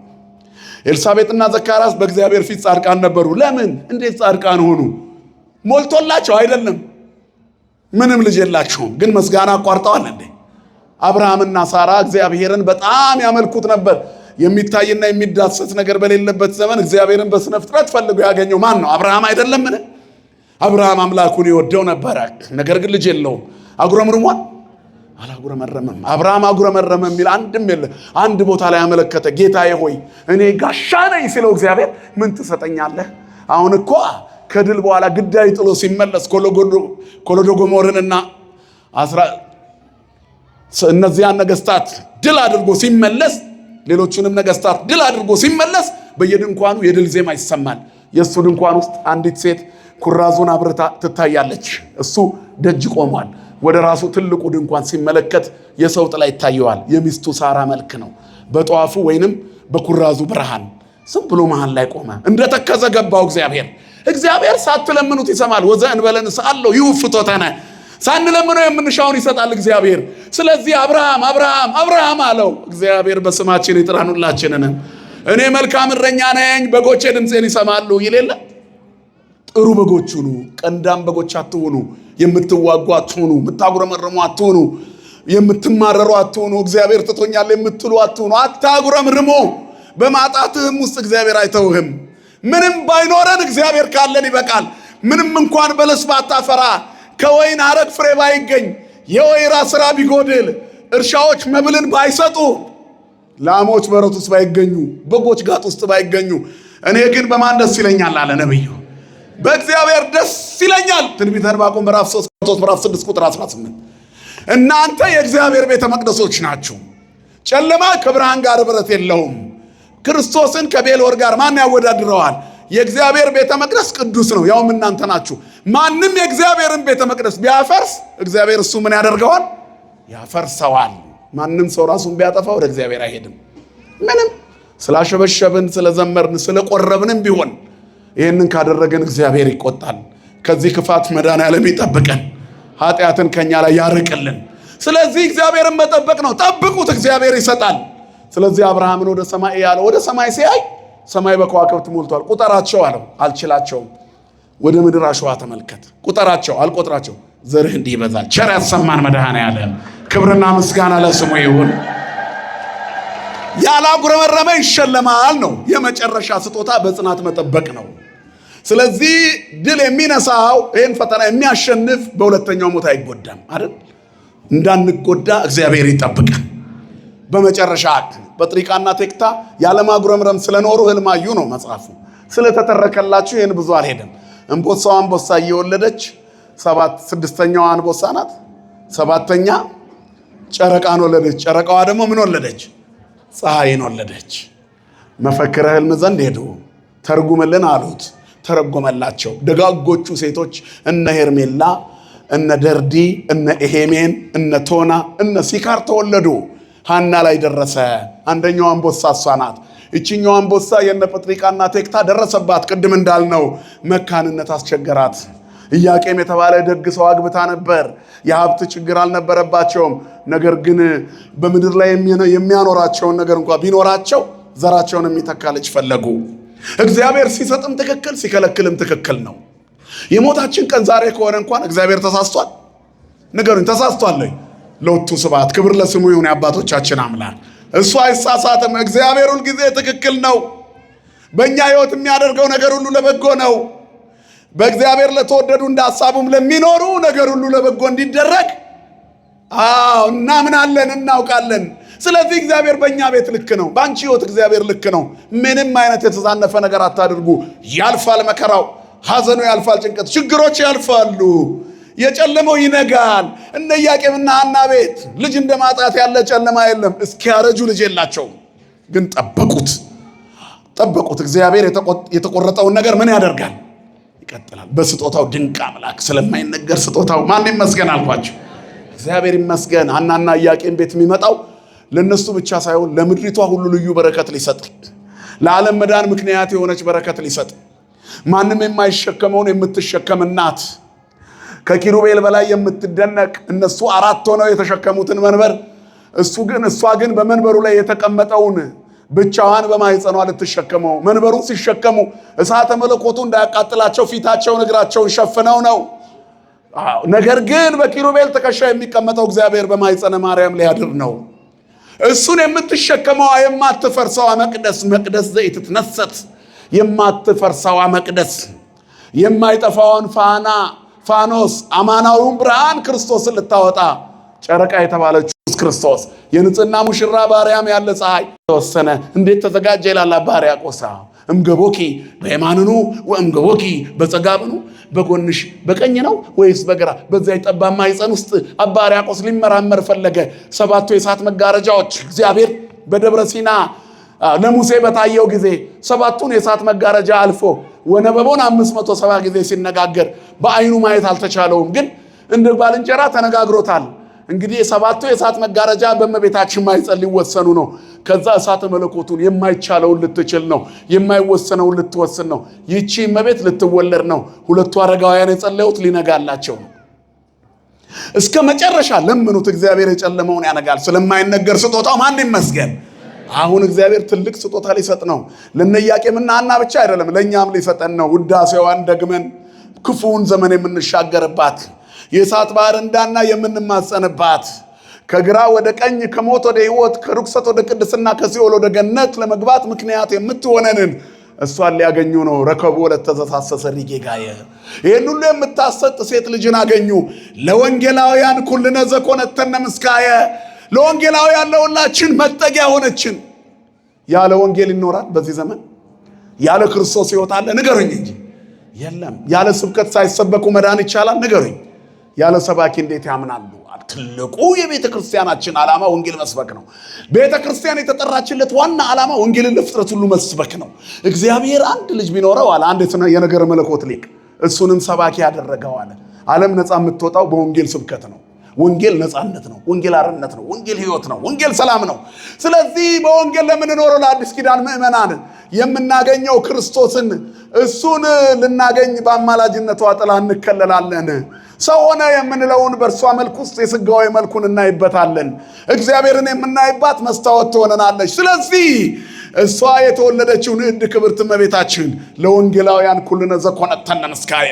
ኤልሳቤጥና ዘካርያስ በእግዚአብሔር ፊት ጻድቃን ነበሩ። ለምን? እንዴት ጻድቃን ሆኑ? ሞልቶላቸው አይደለም። ምንም ልጅ የላቸውም፣ ግን ምስጋና አቋርጠዋል እንዴ? አብርሃምና ሳራ እግዚአብሔርን በጣም ያመልኩት ነበር። የሚታይና የሚዳሰስ ነገር በሌለበት ዘመን እግዚአብሔርን በስነ ፍጥረት ፈልጎ ያገኘው ማን ነው? አብርሃም አይደለምን? አብርሃም አምላኩን ይወደው ነበረ፣ ነገር ግን ልጅ የለውም። አጉረምርሟል? አላጉረመረመም። አብርሃም አጉረመረመ የሚል አንድም የለ። አንድ ቦታ ላይ ያመለከተ ጌታዬ ሆይ እኔ ጋሻ ነኝ ሲለው እግዚአብሔር ምን ትሰጠኛለህ? አሁን እኮ ከድል በኋላ ግዳይ ጥሎ ሲመለስ ኮሎዶጎሞርንና እነዚያን ነገስታት ድል አድርጎ ሲመለስ፣ ሌሎቹንም ነገስታት ድል አድርጎ ሲመለስ በየድንኳኑ የድል ዜማ ይሰማል። የእሱ ድንኳን ውስጥ አንዲት ሴት ኩራዙን አብርታ ትታያለች። እሱ ደጅ ቆሟል። ወደ ራሱ ትልቁ ድንኳን ሲመለከት የሰው ጥላ ይታየዋል። የሚስቱ ሳራ መልክ ነው። በጧፉ ወይንም በኩራዙ ብርሃን ዝም ብሎ መሃል ላይ ቆመ። እንደተከዘ ገባው እግዚአብሔር ሳትለምኑት ይሰማል። ወዘእንበለ ንስአለው ይውፍቶተነ፣ ሳንለምነው የምንሻውን ይሰጣል እግዚአብሔር። ስለዚህ አብርሃም አለው። እግዚአብሔር በስማችን ይጥራን ሁላችንን። እኔ መልካም እረኛ ነኝ፣ በጎቼ ድምፄን ይሰማሉ ይል የለ? ጥሩ በጎች ሁኑ፣ ቀንዳም በጎች አትሁኑ። የምትዋጉ አትሁኑ፣ የምታጉረመርሙ አትሁኑ፣ የምትማረሩ አትሁኑ፣ እግዚአብሔር ትቶኛል የምትሉ አትሁኑ። አታጉረምርሙ። በማጣትህም ውስጥ እግዚአብሔር አይተውህም። ምንም ባይኖረን እግዚአብሔር ካለን ይበቃል። ምንም እንኳን በለስ ባታፈራ፣ ከወይን ሐረግ ፍሬ ባይገኝ፣ የወይራ ስራ ቢጎድል፣ እርሻዎች መብልን ባይሰጡ፣ ላሞች በረት ውስጥ ባይገኙ፣ በጎች ጋጥ ውስጥ ባይገኙ፣ እኔ ግን በማን ደስ ይለኛል አለ ነብዩ? በእግዚአብሔር ደስ ይለኛል። ትንቢተ ዕንባቆም ምዕራፍ 3 ምዕራፍ 6 ቁጥር 18። እናንተ የእግዚአብሔር ቤተ መቅደሶች ናችሁ። ጨለማ ከብርሃን ጋር ኅብረት የለውም። ክርስቶስን ከቤልወር ጋር ማን ያወዳድረዋል? የእግዚአብሔር ቤተ መቅደስ ቅዱስ ነው፣ ያውም እናንተ ናችሁ። ማንም የእግዚአብሔርን ቤተ መቅደስ ቢያፈርስ እግዚአብሔር እሱ ምን ያደርገዋል? ያፈርሰዋል። ማንም ሰው ራሱን ቢያጠፋ ወደ እግዚአብሔር አይሄድም። ምንም ስላሸበሸብን፣ ስለዘመርን፣ ስለቆረብንም ቢሆን ይህንን ካደረገን እግዚአብሔር ይቆጣል። ከዚህ ክፋት መድኃኔዓለም ይጠብቀን፣ ኃጢአትን ከኛ ላይ ያርቅልን። ስለዚህ እግዚአብሔርን መጠበቅ ነው። ጠብቁት፣ እግዚአብሔር ይሰጣል። ስለዚህ አብርሃምን ወደ ሰማይ ያለው፣ ወደ ሰማይ ሲያይ ሰማይ በከዋክብት ሞልቷል። ቁጠራቸው አለው፣ አልችላቸውም። ወደ ምድር አሸዋ ተመልከት፣ ቁጠራቸው፣ አልቆጥራቸው። ዘርህ እንዲህ ይበዛል። ቸር ያሰማን መድኃኔዓለም። ክብርና ምስጋና ለስሙ ይሁን። ያላጉረመረመ ይሸለማል ነው። የመጨረሻ ስጦታ በጽናት መጠበቅ ነው። ስለዚህ ድል የሚነሳው ይህን ፈተና የሚያሸንፍ በሁለተኛው ሞት አይጎዳም አይደል? እንዳንጎዳ እግዚአብሔር ይጠብቀን። በመጨረሻ በጥሪቃና ቴክታ ያለማጉረምረም ስለኖሩ ህልማዩ ነው መጽሐፉ። ስለተተረከላችሁ ይህን ብዙ አልሄድም። እንቦሳዋ አንበሳ እየወለደች ስድስተኛዋ አንበሳ ናት። ሰባተኛ ጨረቃን ወለደች። ጨረቃዋ ደግሞ ምን ወለደች? ፀሐይን ወለደች። መፈክረ ህልም ዘንድ ሄዱ፣ ተርጉምልን አሉት፣ ተረጎመላቸው። ደጋጎቹ ሴቶች እነ ሄርሜላ፣ እነ ደርዲ፣ እነ ኤሄሜን፣ እነ ቶና፣ እነ ሲካር ተወለዱ። ሃና ላይ ደረሰ። አንደኛው አንበሳ እሷ ናት። እቺኛው አንበሳ የነ ጴጥሪቃና ቴክታ ደረሰባት። ቅድም እንዳልነው መካንነት አስቸገራት። ኢያቄም የተባለ ደግ ሰው አግብታ ነበር። የሀብት ችግር አልነበረባቸውም። ነገር ግን በምድር ላይ የሚያኖራቸውን ነገር እንኳን ቢኖራቸው ዘራቸውን የሚተካ ልጅ ፈለጉ። እግዚአብሔር ሲሰጥም ትክክል፣ ሲከለክልም ትክክል ነው። የሞታችን ቀን ዛሬ ከሆነ እንኳን እግዚአብሔር ተሳስቷል? ንገሩኝ፣ ተሳስቷል? ሎቱ ስብሐት፣ ክብር ለስሙ ይሁን የአባቶቻችን አምላክ። እሱ አይሳሳትም። እግዚአብሔር ሁል ጊዜ ትክክል ነው። በእኛ ህይወት የሚያደርገው ነገር ሁሉ ለበጎ ነው። በእግዚአብሔር ለተወደዱ እንደ ሐሳቡም ለሚኖሩ ነገር ሁሉ ለበጎ እንዲደረግ እናምናለን፣ እናውቃለን። ስለዚህ እግዚአብሔር በእኛ ቤት ልክ ነው። በአንቺ ህይወት እግዚአብሔር ልክ ነው። ምንም አይነት የተዛነፈ ነገር አታድርጉ። ያልፋል መከራው፣ ሐዘኑ ያልፋል፣ ጭንቀት፣ ችግሮች ያልፋሉ፣ የጨለመው ይነጋል። እነ ኢያቄምና ሐና ቤት ልጅ እንደማጣት ያለ ጨለማ የለም። እስኪያረጁ ልጅ የላቸውም፣ ግን ጠበቁት። እግዚአብሔር የተቆረጠውን ነገር ምን ያደርጋል? ይቀጥላል። በስጦታው ድንቅ አምላክ ስለማይነገር ስጦታው ማን ይመስገን አልኳቸው። እግዚአብሔር ይመስገን። ሐናና ኢያቄም ቤት የሚመጣው ለነሱ ብቻ ሳይሆን ለምድሪቷ ሁሉ ልዩ በረከት ሊሰጥ፣ ለዓለም መዳን ምክንያት የሆነች በረከት ሊሰጥ፣ ማንም የማይሸከመውን የምትሸከም እናት፣ ከኪሩቤል በላይ የምትደነቅ፣ እነሱ 4 ሆነው የተሸከሙትን መንበር እሷ ግን በመንበሩ ላይ የተቀመጠውን ብቻዋን በማይጸኗ ልትሸከመው መንበሩን ሲሸከሙ እሳተ መለኮቱ እንዳያቃጥላቸው ፊታቸውን እግራቸውን ሸፍነው ነው። ነገር ግን በኪሩቤል ትከሻ የሚቀመጠው እግዚአብሔር በማይጸነ ማርያም ሊያድር ነው። እሱን የምትሸከመዋ የማትፈርሰዋ መቅደስ ዘይትትነሰት የማትፈርሰዋ መቅደስ የማይጠፋውን ፋኖስ አማናዊውን ብርሃን ክርስቶስን ልታወጣ ጨረቃ የተባለችው ክርስቶስ የንጽህና ሙሽራ ባርያም ያለ ፀሐይ ተወሰነ። እንዴት ተዘጋጀ ይላል አባ ሕርያቆስ። እምገቦኪ በየማንኑ ወእምገቦኪ በጸጋብኑ በጎንሽ በቀኝ ነው ወይስ በግራ? በዛ የጠባብ ማኅፀን ውስጥ አባ ሕርያቆስ ሊመራመር ፈለገ። 7 የእሳት መጋረጃዎች እግዚአብሔር በደብረ ሲና ለሙሴ በታየው ጊዜ 7ቱን የእሳት መጋረጃ አልፎ ወነበቦን 570 ጊዜ ሲነጋገር በአይኑ ማየት አልተቻለውም፣ ግን እንደ ባልንጀራ ተነጋግሮታል። እንግዲህ 7ቱ የእሳት መጋረጃ በእመቤታችን ማኅፀን ሊወሰኑ ነው። ከዛ እሳተ መለኮቱን የማይቻለውን ልትችል ነው፣ የማይወሰነውን ልትወስን ነው። ይቺ እመቤት ልትወለድ ነው። 2ቱ አረጋውያን የጸለዩት ሊነጋላቸው ነው። እስከ መጨረሻ ለምኑት፣ እግዚአብሔር የጨለመውን ያነጋል። ስለማይነገር ስጦታው ማን ይመስገን። አሁን እግዚአብሔር ትልቅ ስጦታ ሊሰጥ ነው። ለኢያቄምና ሐና ብቻ አይደለም፣ ለእኛም ሊሰጠን ነው። ውዳሴዋን ደግመን ክፉውን ዘመን የምንሻገርባት የእሳት ባህር እንዳና የምንማጸንባት ከግራ ወደ ቀኝ ከሞት ወደ ሕይወት ከርኩሰት ወደ ቅድስና ከሲኦል ወደ ገነት ለመግባት ምክንያት የምትሆነንን እሷን ሊያገኙ ነው። ረከቡ ለተዘሳሰሰ ሪጌጋየ ይህን ሁሉ የምታሰጥ ሴት ልጅን አገኙ። ለወንጌላውያን ኩልነ ዘኮነተነ ምስካየ ለወንጌላውያን ለሁላችን መጠጊያ ሆነችን። ያለ ወንጌል ይኖራል በዚህ ዘመን? ያለ ክርስቶስ ሕይወት አለ? ንገሩኝ እንጂ የለም። ያለ ስብከት ሳይሰበኩ መዳን ይቻላል? ንገሩኝ። ያለ ሰባኪ እንዴት ያምናሉ? ትልቁ የቤተ ክርስቲያናችን ዓላማ ወንጌል መስበክ ነው። ቤተ ክርስቲያን የተጠራችለት ዋና ዓላማ ወንጌልን ለፍጥረት ሁሉ መስበክ ነው። እግዚአብሔር አንድ ልጅ ቢኖረው አለ አንድ የነገረ መለኮት ሊቅ እሱንም ሰባኪ ያደረገው አለ። ዓለም ነፃ የምትወጣው በወንጌል ስብከት ነው። ወንጌል ነፃነት ነው። ወንጌል አርነት ነው። ወንጌል ሕይወት ነው። ወንጌል ሰላም ነው። ስለዚህ በወንጌል ለምንኖረው ለአዲስ ኪዳን ምእመናን የምናገኘው ክርስቶስን እሱን ልናገኝ በአማላጅነቷ ጥላ እንከለላለን። ሰው ሆነ የምንለውን በእርሷ መልክ ውስጥ የሥጋዊ መልኩን እናይበታለን። እግዚአብሔርን የምናይባት መስታወት ትሆነናለች። ስለዚህ እሷ የተወለደችው ንዕድ ክብርት እመቤታችን ለወንጌላውያን ኩልነ ዘኮነተነ ምስካየ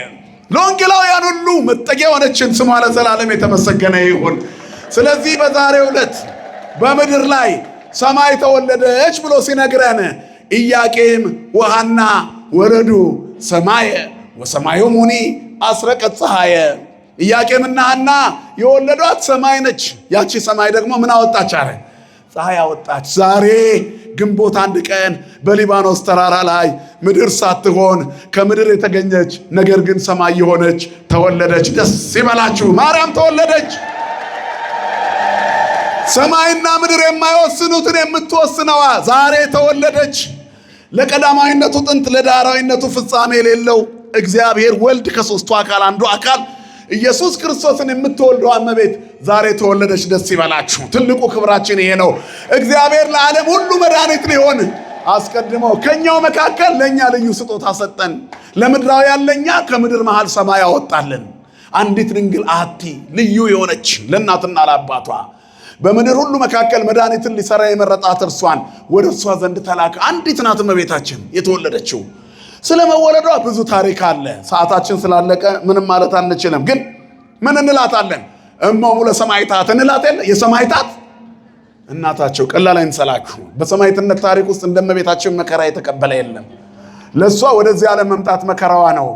ለወንጌላውያን ሁሉ መጠጊያ ሆነችን። ስሟ ለዘላለም የተመሰገነ ይሁን። ስለዚህ በዛሬው ዕለት በምድር ላይ ሰማይ ተወለደች ብሎ ሲነግረን ኢያቄም ወሐና ወረዱ ሰማየ ወሰማዮሙኒ አስረቀት ፀሐየ። ኢያቄምና ሐና የወለዷት ሰማይ ነች። ያቺ ሰማይ ደግሞ ምን አወጣች አለ? ፀሐይ አወጣች። ዛሬ ግንቦት 1 ቀን በሊባኖስ ተራራ ላይ ምድር ሳትሆን ከምድር የተገኘች ነገር ግን ሰማይ የሆነች ተወለደች። ደስ ይበላችሁ፣ ማርያም ተወለደች። ሰማይና ምድር የማይወስኑትን የምትወስነዋ ዛሬ ተወለደች። ለቀዳማዊነቱ ጥንት ለዳህራዊነቱ ፍጻሜ የሌለው እግዚአብሔር ወልድ ከሦስቱ አካል አንዱ አካል ኢየሱስ ክርስቶስን የምትወልደው እመቤት ዛሬ ተወለደች። ደስ ይበላችሁ። ትልቁ ክብራችን ይሄ ነው። እግዚአብሔር ለዓለም ሁሉ መድኃኒት ሊሆን አስቀድሞ ከኛው መካከል ለኛ ልዩ ስጦታ ሰጠን። ለምድራውያን ለኛ ከምድር መሃል ሰማይ አወጣልን። አንዲት ድንግል አሐቲ ልዩ የሆነች ለእናትና ለአባቷ በምድር ሁሉ መካከል መድኃኒትን ሊሰራ የመረጣት እርሷን ወደ እርሷ ዘንድ ተላከ። አንዲት ናት እመቤታችን የተወለደችው። ስለ መወለዷ ብዙ ታሪክ አለ። ሰዓታችን ስላለቀ ምንም ማለት አንችልም። ግን ምን እንላታለን? እሞሙ ለሰማዕታት እንላት የለ? የሰማዕታት እናታቸው ቀላል አይንሰላችሁ። በሰማዕትነት ታሪክ ውስጥ እንደ እመቤታችን መከራ የተቀበለ የለም። ለእሷ ወደዚህ ዓለም መምጣት መከራዋ ነው።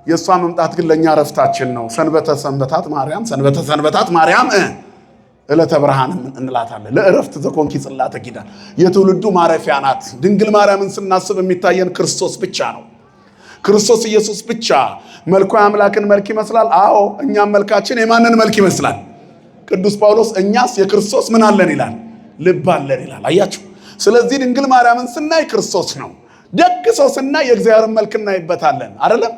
የእሷ መምጣት ግን ለእኛ ረፍታችን ነው። ሰንበተ ሰንበታት ማርያም፣ ሰንበተ ሰንበታት ማርያም ዕለተ ብርሃን እንላታለን። ለእረፍት ዘኮንኪ ጽላተ ኪዳን የትውልዱ ማረፊያ ናት። ድንግል ማርያምን ስናስብ የሚታየን ክርስቶስ ብቻ ነው። ክርስቶስ ኢየሱስ ብቻ። መልኩ የአምላክን መልክ ይመስላል። አዎ፣ እኛም መልካችን የማንን መልክ ይመስላል? ቅዱስ ጳውሎስ እኛስ የክርስቶስ ምን አለን ይላል? ልብ አለን ይላል። አያችሁ። ስለዚህ ድንግል ማርያምን ስናይ ክርስቶስ ነው። ደግ ሰው ስናይ የእግዚአብሔርን መልክ እናይበታለን። አይደለም?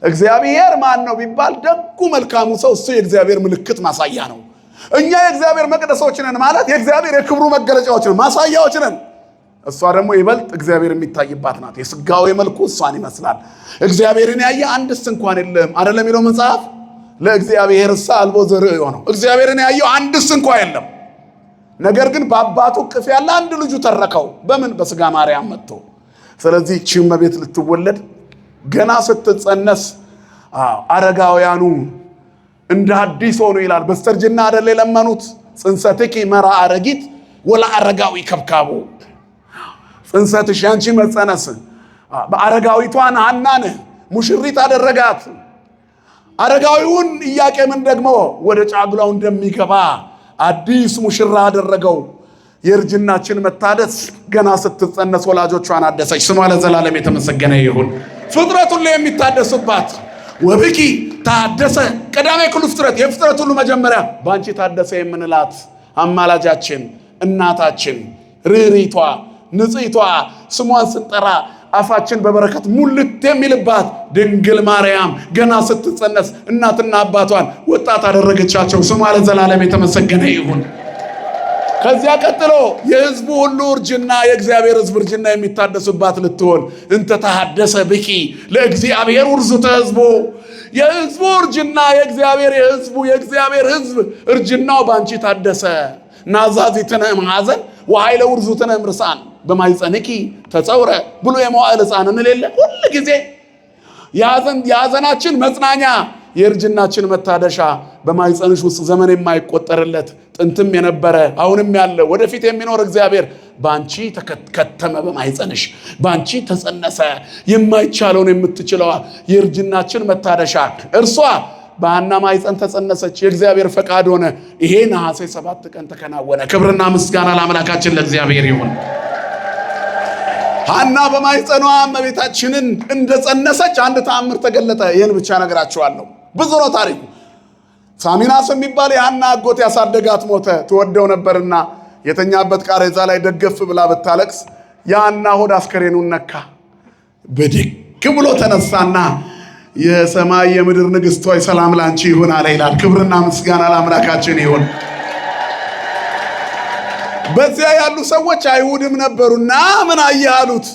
እግዚአብሔር ማን ነው ቢባል ደጉ መልካሙ ሰው እሱ የእግዚአብሔር ምልክት ማሳያ ነው። እኛ የእግዚአብሔር መቅደሶች ነን ማለት የእግዚአብሔር የክብሩ መገለጫዎች ነን፣ ማሳያዎች ነን። እሷ ደግሞ ይበልጥ እግዚአብሔር የሚታይባት ናት። የሥጋዌ መልኩ እሷን ይመስላል። እግዚአብሔርን ያየ አንድስ እንኳን የለም አይደለም የሚለው መጽሐፍ። ለእግዚአብሔርሳ አልቦ ዘርእ የሆነው እግዚአብሔርን ያየው አንድስ እንኳን የለም። ነገር ግን በአባቱ እቅፍ ያለ አንድ ልጁ ተረከው በምን በስጋ ማርያም መጥቶ። ስለዚህ እመቤት ልትወለድ ገና ስትጸነስ አረጋውያኑ እንደ አዲስ ሆኑ ይላል። በስተርጅና አይደል የለመኑት ጽንሰትኪ መራ አረጊት ወላ አረጋዊ ከብካቡ፣ ጽንሰትሽ ያንቺ መጸነስ በአረጋዊቷን ሐናን ሙሽሪት አደረጋት። አረጋዊውን ኢያቄምን ደግሞ ወደ ጫጉላው እንደሚገባ አዲስ ሙሽራ አደረገው። የእርጅናችን መታደስ ገና ስትጸነስ ወላጆቿን አደሰች። ስሟ ለዘላለም የተመሰገነ ይሁን። ፍጥረት ሁሉ የሚታደስባት ወብኪ ታደሰ ቀዳሜ ኩሉ ፍጥረት፣ የፍጥረት ሁሉ መጀመሪያ ባንቺ ታደሰ የምንላት አማላጃችን እናታችን ርሪቷ ንጽሕቷ ስሟን ስንጠራ አፋችን በበረከት ሙልት የሚልባት ድንግል ማርያም ገና ስትጸነስ እናትና አባቷን ወጣት አደረገቻቸው። ስሟ ለዘላለም የተመሰገነ ይሁን። ከዚያ ቀጥሎ የሕዝቡ ሁሉ እርጅና የእግዚአብሔር ሕዝብ እርጅና የሚታደስባት ልትሆን እንተ ተሐደሰ ብኪ ለእግዚአብሔር ውርዙተ ሕዝቡ፣ የሕዝቡ እርጅና የእግዚአብሔር ሕዝብ እርጅናው ባንቺ ታደሰ። ናዛዚትነ እምሐዘን ወኃይለ ውርዙትነ እምርሳን በማይጸንኪ ተጸውረ ብሎ የመዋዕል ሕፃን እንሌለ ሁል ጊዜ የሐዘናችን መጽናኛ የእርጅናችን መታደሻ በማይጸንሽ ውስጥ ዘመን የማይቆጠርለት ጥንትም የነበረ አሁንም ያለ ወደፊት የሚኖር እግዚአብሔር ባንቺ ተከተመ፣ በማይጸንሽ ባንቺ ተጸነሰ። የማይቻለውን የምትችለዋ የእርጅናችን መታደሻ እርሷ በሐና ማይጸን ተጸነሰች። የእግዚአብሔር ፈቃድ ሆነ። ይሄ ነሐሴ 7 ቀን ተከናወነ። ክብርና ምስጋና ለአምላካችን ለእግዚአብሔር ይሁን። ሐና በማይጸኗ እመቤታችንን እንደጸነሰች አንድ ተአምር ተገለጠ። ይህን ብቻ ነግራችኋለሁ። ብዙ ነው ታሪኩ። ሳሚናስ የሚባል የሐና አጎት ያሳደጋት ሞተ። ትወደው ነበርና የተኛበት ቃሬዛ ላይ ደገፍ ብላ ብታለቅስ የሐና ሆድ አስከሬኑን ነካ። ብድግ ብሎ ተነሳና የሰማይ የምድር ንግሥት ሆይ ሰላም ላንቺ ይሁን አለ ይላል። ክብርና ምስጋና ለአምላካችን ይሁን። በዚያ ያሉ ሰዎች አይሁድም ነበሩና ምን አየህ አሉት።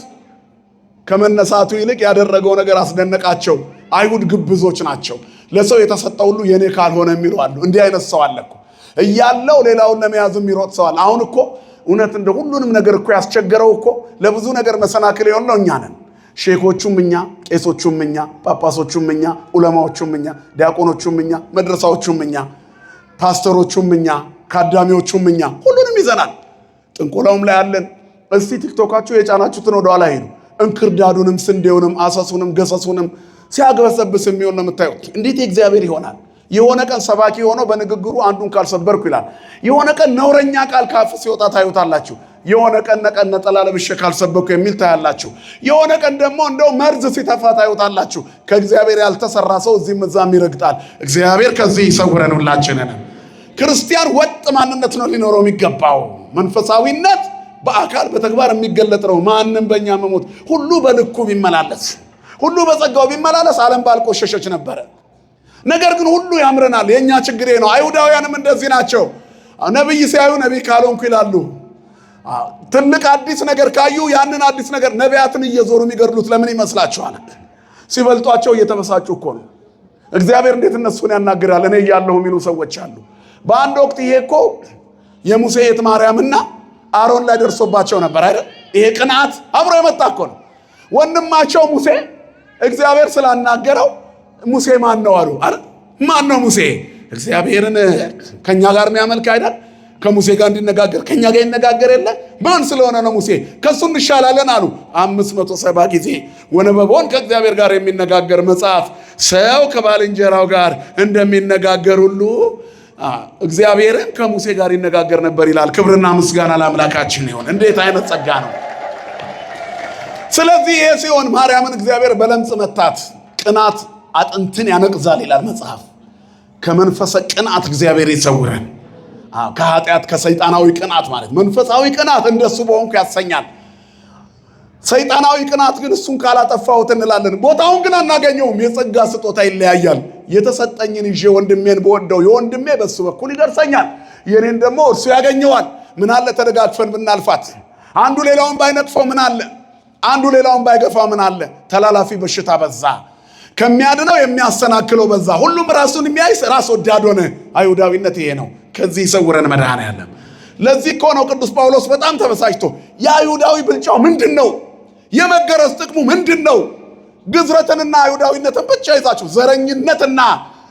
ከመነሳቱ ይልቅ ያደረገው ነገር አስደነቃቸው። አይሁድ ግብዞች ናቸው። ለሰው የተሰጠው ሁሉ የኔ ካልሆነ የሚሉ አሉ። እንዲህ አይነት ሰው አለ እኮ እያለው ሌላውን ለመያዝ የሚሮጥ ሰው አለ። አሁን እኮ እውነት እንደ ሁሉንም ነገር እኮ ያስቸገረው እኮ ለብዙ ነገር መሰናክል የሆነው እኛ ነን። ሼኮቹም እኛ፣ ቄሶቹም እኛ፣ ጳጳሶቹም እኛ፣ ዑለማዎቹም እኛ፣ ዲያቆኖቹም እኛ፣ መድረሳዎቹም እኛ፣ ፓስተሮቹም እኛ፣ ካዳሚዎቹም እኛ፣ ሁሉንም ይዘናል። ጥንቆላውም ላይ አለን። እስቲ ቲክቶካችሁ የጫናችሁትን ወደ ኋላ ሄዱ። እንክርዳዱንም ስንዴውንም አሰሱንም ገሰሱንም ሲያግበሰብስ የሚሆን ነው የምታዩት። እንዴት የእግዚአብሔር ይሆናል? የሆነ ቀን ሰባኪ ሆኖ በንግግሩ አንዱን ካልሰበርኩ ይላል። የሆነ ቀን ነውረኛ ቃል ካፍ ሲወጣ ታዩታላችሁ። የሆነ ቀን ነጠላ ለብሼ ካልሰበኩ የሚል ታያላችሁ። የሆነ ቀን ደግሞ እንደው መርዝ ሲተፋ ታዩታላችሁ። ከእግዚአብሔር ያልተሰራ ሰው እዚህም እዛም ይረግጣል። እግዚአብሔር ከዚህ ይሰውረን ሁላችንን። ክርስቲያን ወጥ ማንነት ነው ሊኖረው የሚገባው። መንፈሳዊነት በአካል በተግባር የሚገለጥ ነው። ማንም በእኛ መሞት ሁሉ በልኩ ቢመላለስ፣ ሁሉ በጸጋው ቢመላለስ ዓለም ባልቆሸሸች ነበረ። ነገር ግን ሁሉ ያምረናል። የእኛ ችግሬ ነው። አይሁዳውያንም እንደዚህ ናቸው። ነቢይ ሲያዩ ነቢይ ካልሆንኩ ይላሉ። ትልቅ አዲስ ነገር ካዩ ያንን አዲስ ነገር ነቢያትን እየዞሩ የሚገድሉት ለምን ይመስላችኋል? ሲበልጧቸው እየተበሳጩ እኮ ነው። እግዚአብሔር እንዴት እነሱን ያናግራል? እኔ እያለሁ የሚሉ ሰዎች አሉ። በአንድ ወቅት ይሄ እኮ የሙሴ የት ማርያምና አሮን ላይ ደርሶባቸው ነበር አይደል? ይሄ ቅንዓት አብሮ የመጣ እኮ ነው። ወንድማቸው ሙሴ እግዚአብሔር ስላናገረው ሙሴ ማን ነው አሉ። አረ ማን ነው ሙሴ? እግዚአብሔርን ከኛ ጋር የሚያመልክ አይደል? ከሙሴ ጋር እንዲነጋገር ከኛ ጋር ይነጋገር የለ? ማን ስለሆነ ነው ሙሴ? ከሱ እንሻላለን አሉ። 570 ጊዜ ወነበቦን ከእግዚአብሔር ጋር የሚነጋገር መጽሐፍ ሰው ከባልንጀራው ጋር እንደሚነጋገር ሁሉ እግዚአብሔርን ከሙሴ ጋር ይነጋገር ነበር ይላል። ክብርና ምስጋና ለአምላካችን ይሁን። እንዴት አይነት ጸጋ ነው! ስለዚህ ይሄ ሲሆን ማርያምን እግዚአብሔር በለምጽ መታት። ቅናት አጥንትን ያነቅዛል ይላል መጽሐፍ። ከመንፈሰ ቅናት እግዚአብሔር ይሰውረን። ከኃጢአት ከሰይጣናዊ ቅናት ማለት መንፈሳዊ ቅናት እንደሱ በሆንኩ ያሰኛል። ሰይጣናዊ ቅናት ግን እሱን ካላጠፋሁት እንላለን። ቦታውን ግን አናገኘውም። የጸጋ ስጦታ ይለያያል። የተሰጠኝን ይዤ ወንድሜን በወደው የወንድሜ በሱ በኩል ይደርሰኛል፣ የኔን ደግሞ እርሱ ያገኘዋል። ምን አለ ተደጋግፈን ብናልፋት? አንዱ ሌላውን ባይነጥፈው ምን አለ? አንዱ ሌላውን ባይገፋ ምን አለ? ተላላፊ በሽታ በዛ፣ ከሚያድነው የሚያሰናክለው በዛ። ሁሉም ራሱን የሚያይስ ራስ ወዳድ ሆነ። አይሁዳዊነት ይሄ ነው። ከዚህ ይሰውረን መድኃኔዓለም። ለዚህ እኮ ነው ቅዱስ ጳውሎስ በጣም ተበሳጭቶ የአይሁዳዊ ብልጫው ምንድነው? የመገረዝ ጥቅሙ ምንድነው? ግዝረትንና አይሁዳዊነትን ብቻ ይዛችሁ ዘረኝነትና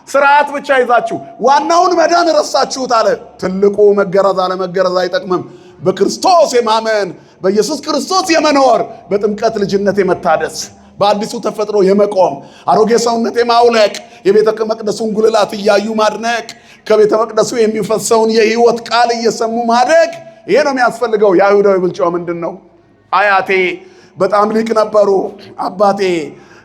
ስርዓት ብቻ ይዛችሁ ዋናውን መዳን ረሳችሁት አለ። ትልቁ መገረዝ አለመገረዝ አይጠቅምም። በክርስቶስ የማመን በኢየሱስ ክርስቶስ የመኖር በጥምቀት ልጅነት የመታደስ በአዲሱ ተፈጥሮ የመቆም አሮጌ ሰውነት የማውለቅ የቤተ መቅደሱን ጉልላት እያዩ ማድነቅ ከቤተ መቅደሱ የሚፈሰውን የሕይወት ቃል እየሰሙ ማደግ ይሄ ነው የሚያስፈልገው። የአይሁዳዊ ብልጫው ምንድነው? አያቴ በጣም ሊቅ ነበሩ፣ አባቴ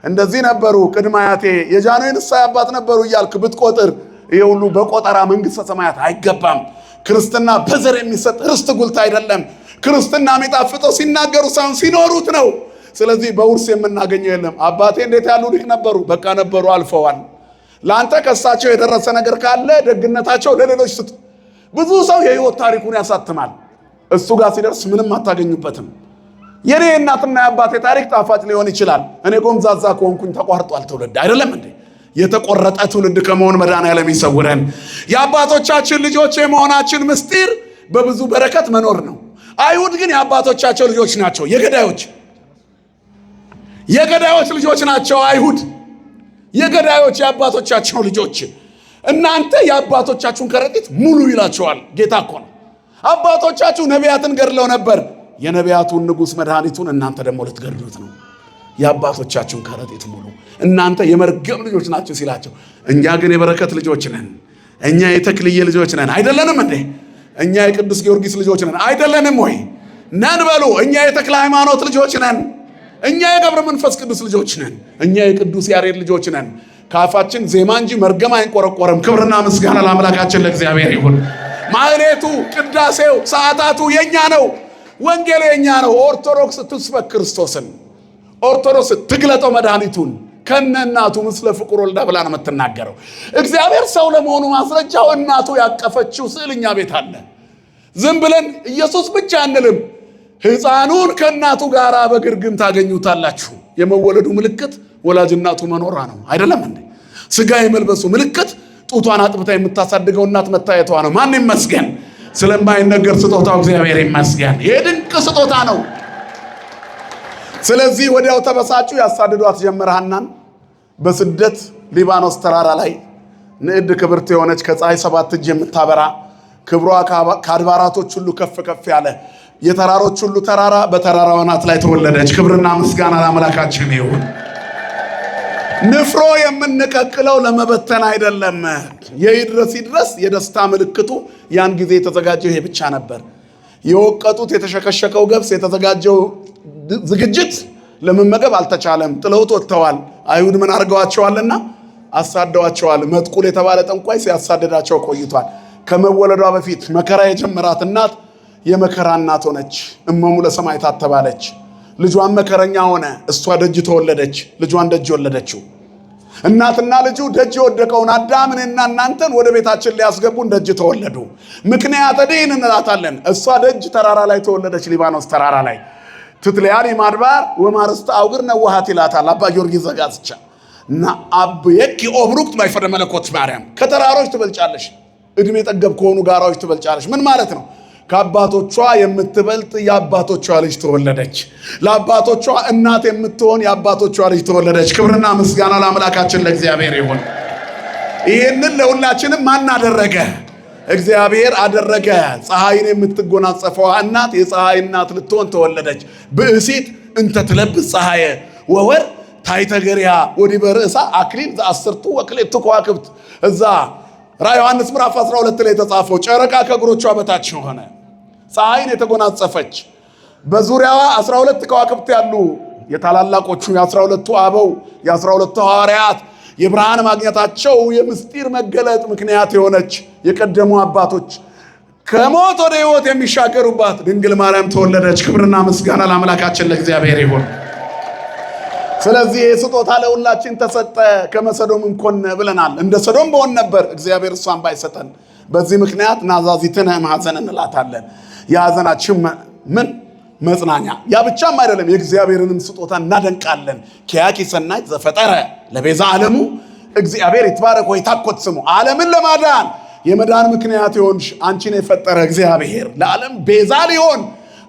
እንደዚህ ነበሩ፣ ቅድመ አያቴ የጃንሆይ ንስሐ አባት ነበሩ እያልክ ብትቆጥር ይሄ ሁሉ በቆጠራ መንግሥተ ሰማያት አይገባም። ክርስትና በዘር የሚሰጥ ርስት ጉልት አይደለም። ክርስትና የሚጣፍጠው ሲናገሩ ሳይሆን ሲኖሩት ነው። ስለዚህ በውርስ የምናገኘው የለም። አባቴ እንዴት ያሉ ሊቅ ነበሩ፣ በቃ ነበሩ፣ አልፈዋል። ለአንተ ከሳቸው የደረሰ ነገር ካለ ደግነታቸው ለሌሎች ስጥ። ብዙ ሰው የህይወት ታሪኩን ያሳትማል፣ እሱ ጋር ሲደርስ ምንም አታገኙበትም። የኔ እናትና የአባቴ ታሪክ ጣፋጭ ሊሆን ይችላል፣ እኔ ጎምዛዛ ከሆንኩኝ ተቋርጧል ትውልድ አይደለም እንዴ? የተቆረጠ ትውልድ ከመሆን መድኃኔዓለም ይሰውረን። የአባቶቻችን ልጆች የመሆናችን ምስጢር በብዙ በረከት መኖር ነው። አይሁድ ግን የአባቶቻቸው ልጆች ናቸው። የገዳዮች ልጆች ናቸው አይሁድ። የገዳዮች የአባቶቻቸው ልጆች። እናንተ የአባቶቻችሁን ከረጢት ሙሉ ይላቸዋል ጌታ እኮ ነው። አባቶቻችሁ ነቢያትን ገድለው ነበር፣ የነቢያቱን ንጉሥ መድኃኒቱን እናንተ ደግሞ ልትገድሉት ነው። የአባቶቻችሁን ከረጢት ሙሉ፣ እናንተ የመርገም ልጆች ናቸው ሲላቸው፣ እኛ ግን የበረከት ልጆች ነን። እኛ የተክልዬ ልጆች ነን አይደለንም እንዴ? እኛ የቅዱስ ጊዮርጊስ ልጆች ነን አይደለንም ወይ? ነን በሉ። እኛ የተክለ ሃይማኖት ልጆች ነን። እኛ የገብረ መንፈስ ቅዱስ ልጆች ነን። እኛ የቅዱስ ያሬድ ልጆች ነን። ከአፋችን ዜማ እንጂ መርገም አይንቆረቆረም። ክብርና ምስጋና ለአምላካችን ለእግዚአብሔር ይሁን። ማህሌቱ፣ ቅዳሴው፣ ሰዓታቱ የኛ ነው። ወንጌል የኛ ነው። ኦርቶዶክስ ትስበክ ክርስቶስን፣ ኦርቶዶክስ ትግለጠው መድኃኒቱን ከነ እናቱ ምስለ ፍቁር ወልዳ ብላ ነው የምትናገረው። እግዚአብሔር ሰው ለመሆኑ ማስረጃው እናቱ ያቀፈችው ስዕል እኛ ቤት አለ። ዝም ብለን ኢየሱስ ብቻ አንልም። ሕፃኑን ከእናቱ ጋር በግርግም ታገኙታላችሁ። የመወለዱ ምልክት ወላጅ እናቱ መኖሯ ነው አይደለም እንዴ? ስጋ የመልበሱ ምልክት ጡቷን አጥብታ የምታሳድገው እናት መታየቷ ነው። ማን ይመስገን? ስለማይነገር ስጦታው እግዚአብሔር ይመስገን። ይሄ ድንቅ ስጦታ ነው። ስለዚህ ወዲያው ተበሳጩ፣ ያሳድዷት ጀመረ። ሐናን በስደት ሊባኖስ ተራራ ላይ ንዕድ ክብርት የሆነች ከፀሐይ 7 እጅ የምታበራ ክብሯ ከአድባራቶች ሁሉ ከፍ ከፍ ያለ የተራሮች ሁሉ ተራራ በተራራው አናት ላይ ተወለደች። ክብርና ምስጋና ለአምላካችን ይሁን። ንፍሮ የምንቀቅለው ለመበተን አይደለም። የይድረስ ይድረስ የደስታ ምልክቱ ያን ጊዜ የተዘጋጀው ይሄ ብቻ ነበር። የወቀጡት የተሸከሸከው ገብስ የተዘጋጀው ዝግጅት ለመመገብ አልተቻለም። ጥለውት ወጥተዋል። አይሁድ ምን አድርገዋቸዋልና አሳደዋቸዋል። መጥቁል የተባለ ጠንቋይ ሲያሳደዳቸው ቆይቷል። ከመወለዷ በፊት መከራ የጀመራት እናት የመከራ እናት ሆነች። እመሙ ለሰማዕታት ተባለች። ልጇን መከረኛ ሆነ። እሷ ደጅ ተወለደች። ልጇን ደጅ ወለደችው። እናትና ልጁ ደጅ የወደቀውን አዳምንና እናንተን ወደ ቤታችን ሊያስገቡን ደጅ ተወለዱ። ምክንያት ደይን እንላታለን። እሷ ደጅ ተራራ ላይ ተወለደች። ሊባኖስ ተራራ ላይ ትትለያኒ ማድባር ወማርስተ አውግር ነዋሃት ይላታል አባ ጊዮርጊስ ዘጋስጫ እና አብየኪ ኦብሩክት ማይፈረ መለኮት ማርያም ከተራሮች ትበልጫለሽ፣ እድሜ ጠገብ ከሆኑ ጋራዎች ትበልጫለሽ። ምን ማለት ነው? ከአባቶቿ የምትበልጥ የአባቶቿ ልጅ ተወለደች። ለአባቶቿ እናት የምትሆን የአባቶቿ ልጅ ተወለደች። ክብርና ምስጋና ለአምላካችን ለእግዚአብሔር ይሁን። ይህንን ለሁላችንም ማን አደረገ? እግዚአብሔር አደረገ። ፀሐይን የምትጎናጸፈዋ እናት የፀሐይ እናት ልትሆን ተወለደች። ብእሲት እንተ ትለብስ ፀሐየ ወወር ታሕተ ገሪሃ ወዲበ ርእሳ አክሊል ዘአስርቱ ወክልኤቱ ከዋክብት። እዛ ራዕየ ዮሐንስ ምዕራፍ 12 ላይ የተጻፈው ጨረቃ ከእግሮቿ በታች ሆነ። ፀሐይን የተጎናጸፈች በዙሪያዋ 12 ከዋክብት ያሉ የታላላቆቹ የ12ቱ አበው የ12ቱ ሐዋርያት የብርሃን ማግኘታቸው የምስጢር መገለጥ ምክንያት የሆነች የቀደሙ አባቶች ከሞት ወደ ሕይወት የሚሻገሩባት ድንግል ማርያም ተወለደች። ክብርና ምስጋና ለአምላካችን ለእግዚአብሔር ይሁን። ስለዚህ ስጦታ ለሁላችን ተሰጠ። ከመሰዶም እንኮነ ብለናል። እንደ ሰዶም በሆን ነበር እግዚአብሔር እሷን ባይሰጠን። በዚህ ምክንያት ናዛዚትነ ማዘን እንላታለን። የሐዘናችን ምን መጽናኛ። ያ ብቻም አይደለም፣ የእግዚአብሔርንም ስጦታ እናደንቃለን። ኪያኪ ሰናይት ዘፈጠረ ለቤዛ ዓለሙ እግዚአብሔር ይትባረክ ወይታኮት ስሙ። ዓለምን ለማዳን የመዳን ምክንያት ይሆንሽ አንቺን የፈጠረ እግዚአብሔር፣ ለዓለም ቤዛ ሊሆን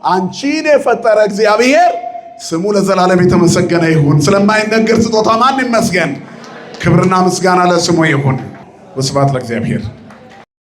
አንቺን የፈጠረ እግዚአብሔር ስሙ ለዘላለም የተመሰገነ ይሁን። ስለማይነገር ስጦታ ማን ይመስገን? ክብርና ምስጋና ለስሙ ይሁን። ወስብሐት ለእግዚአብሔር።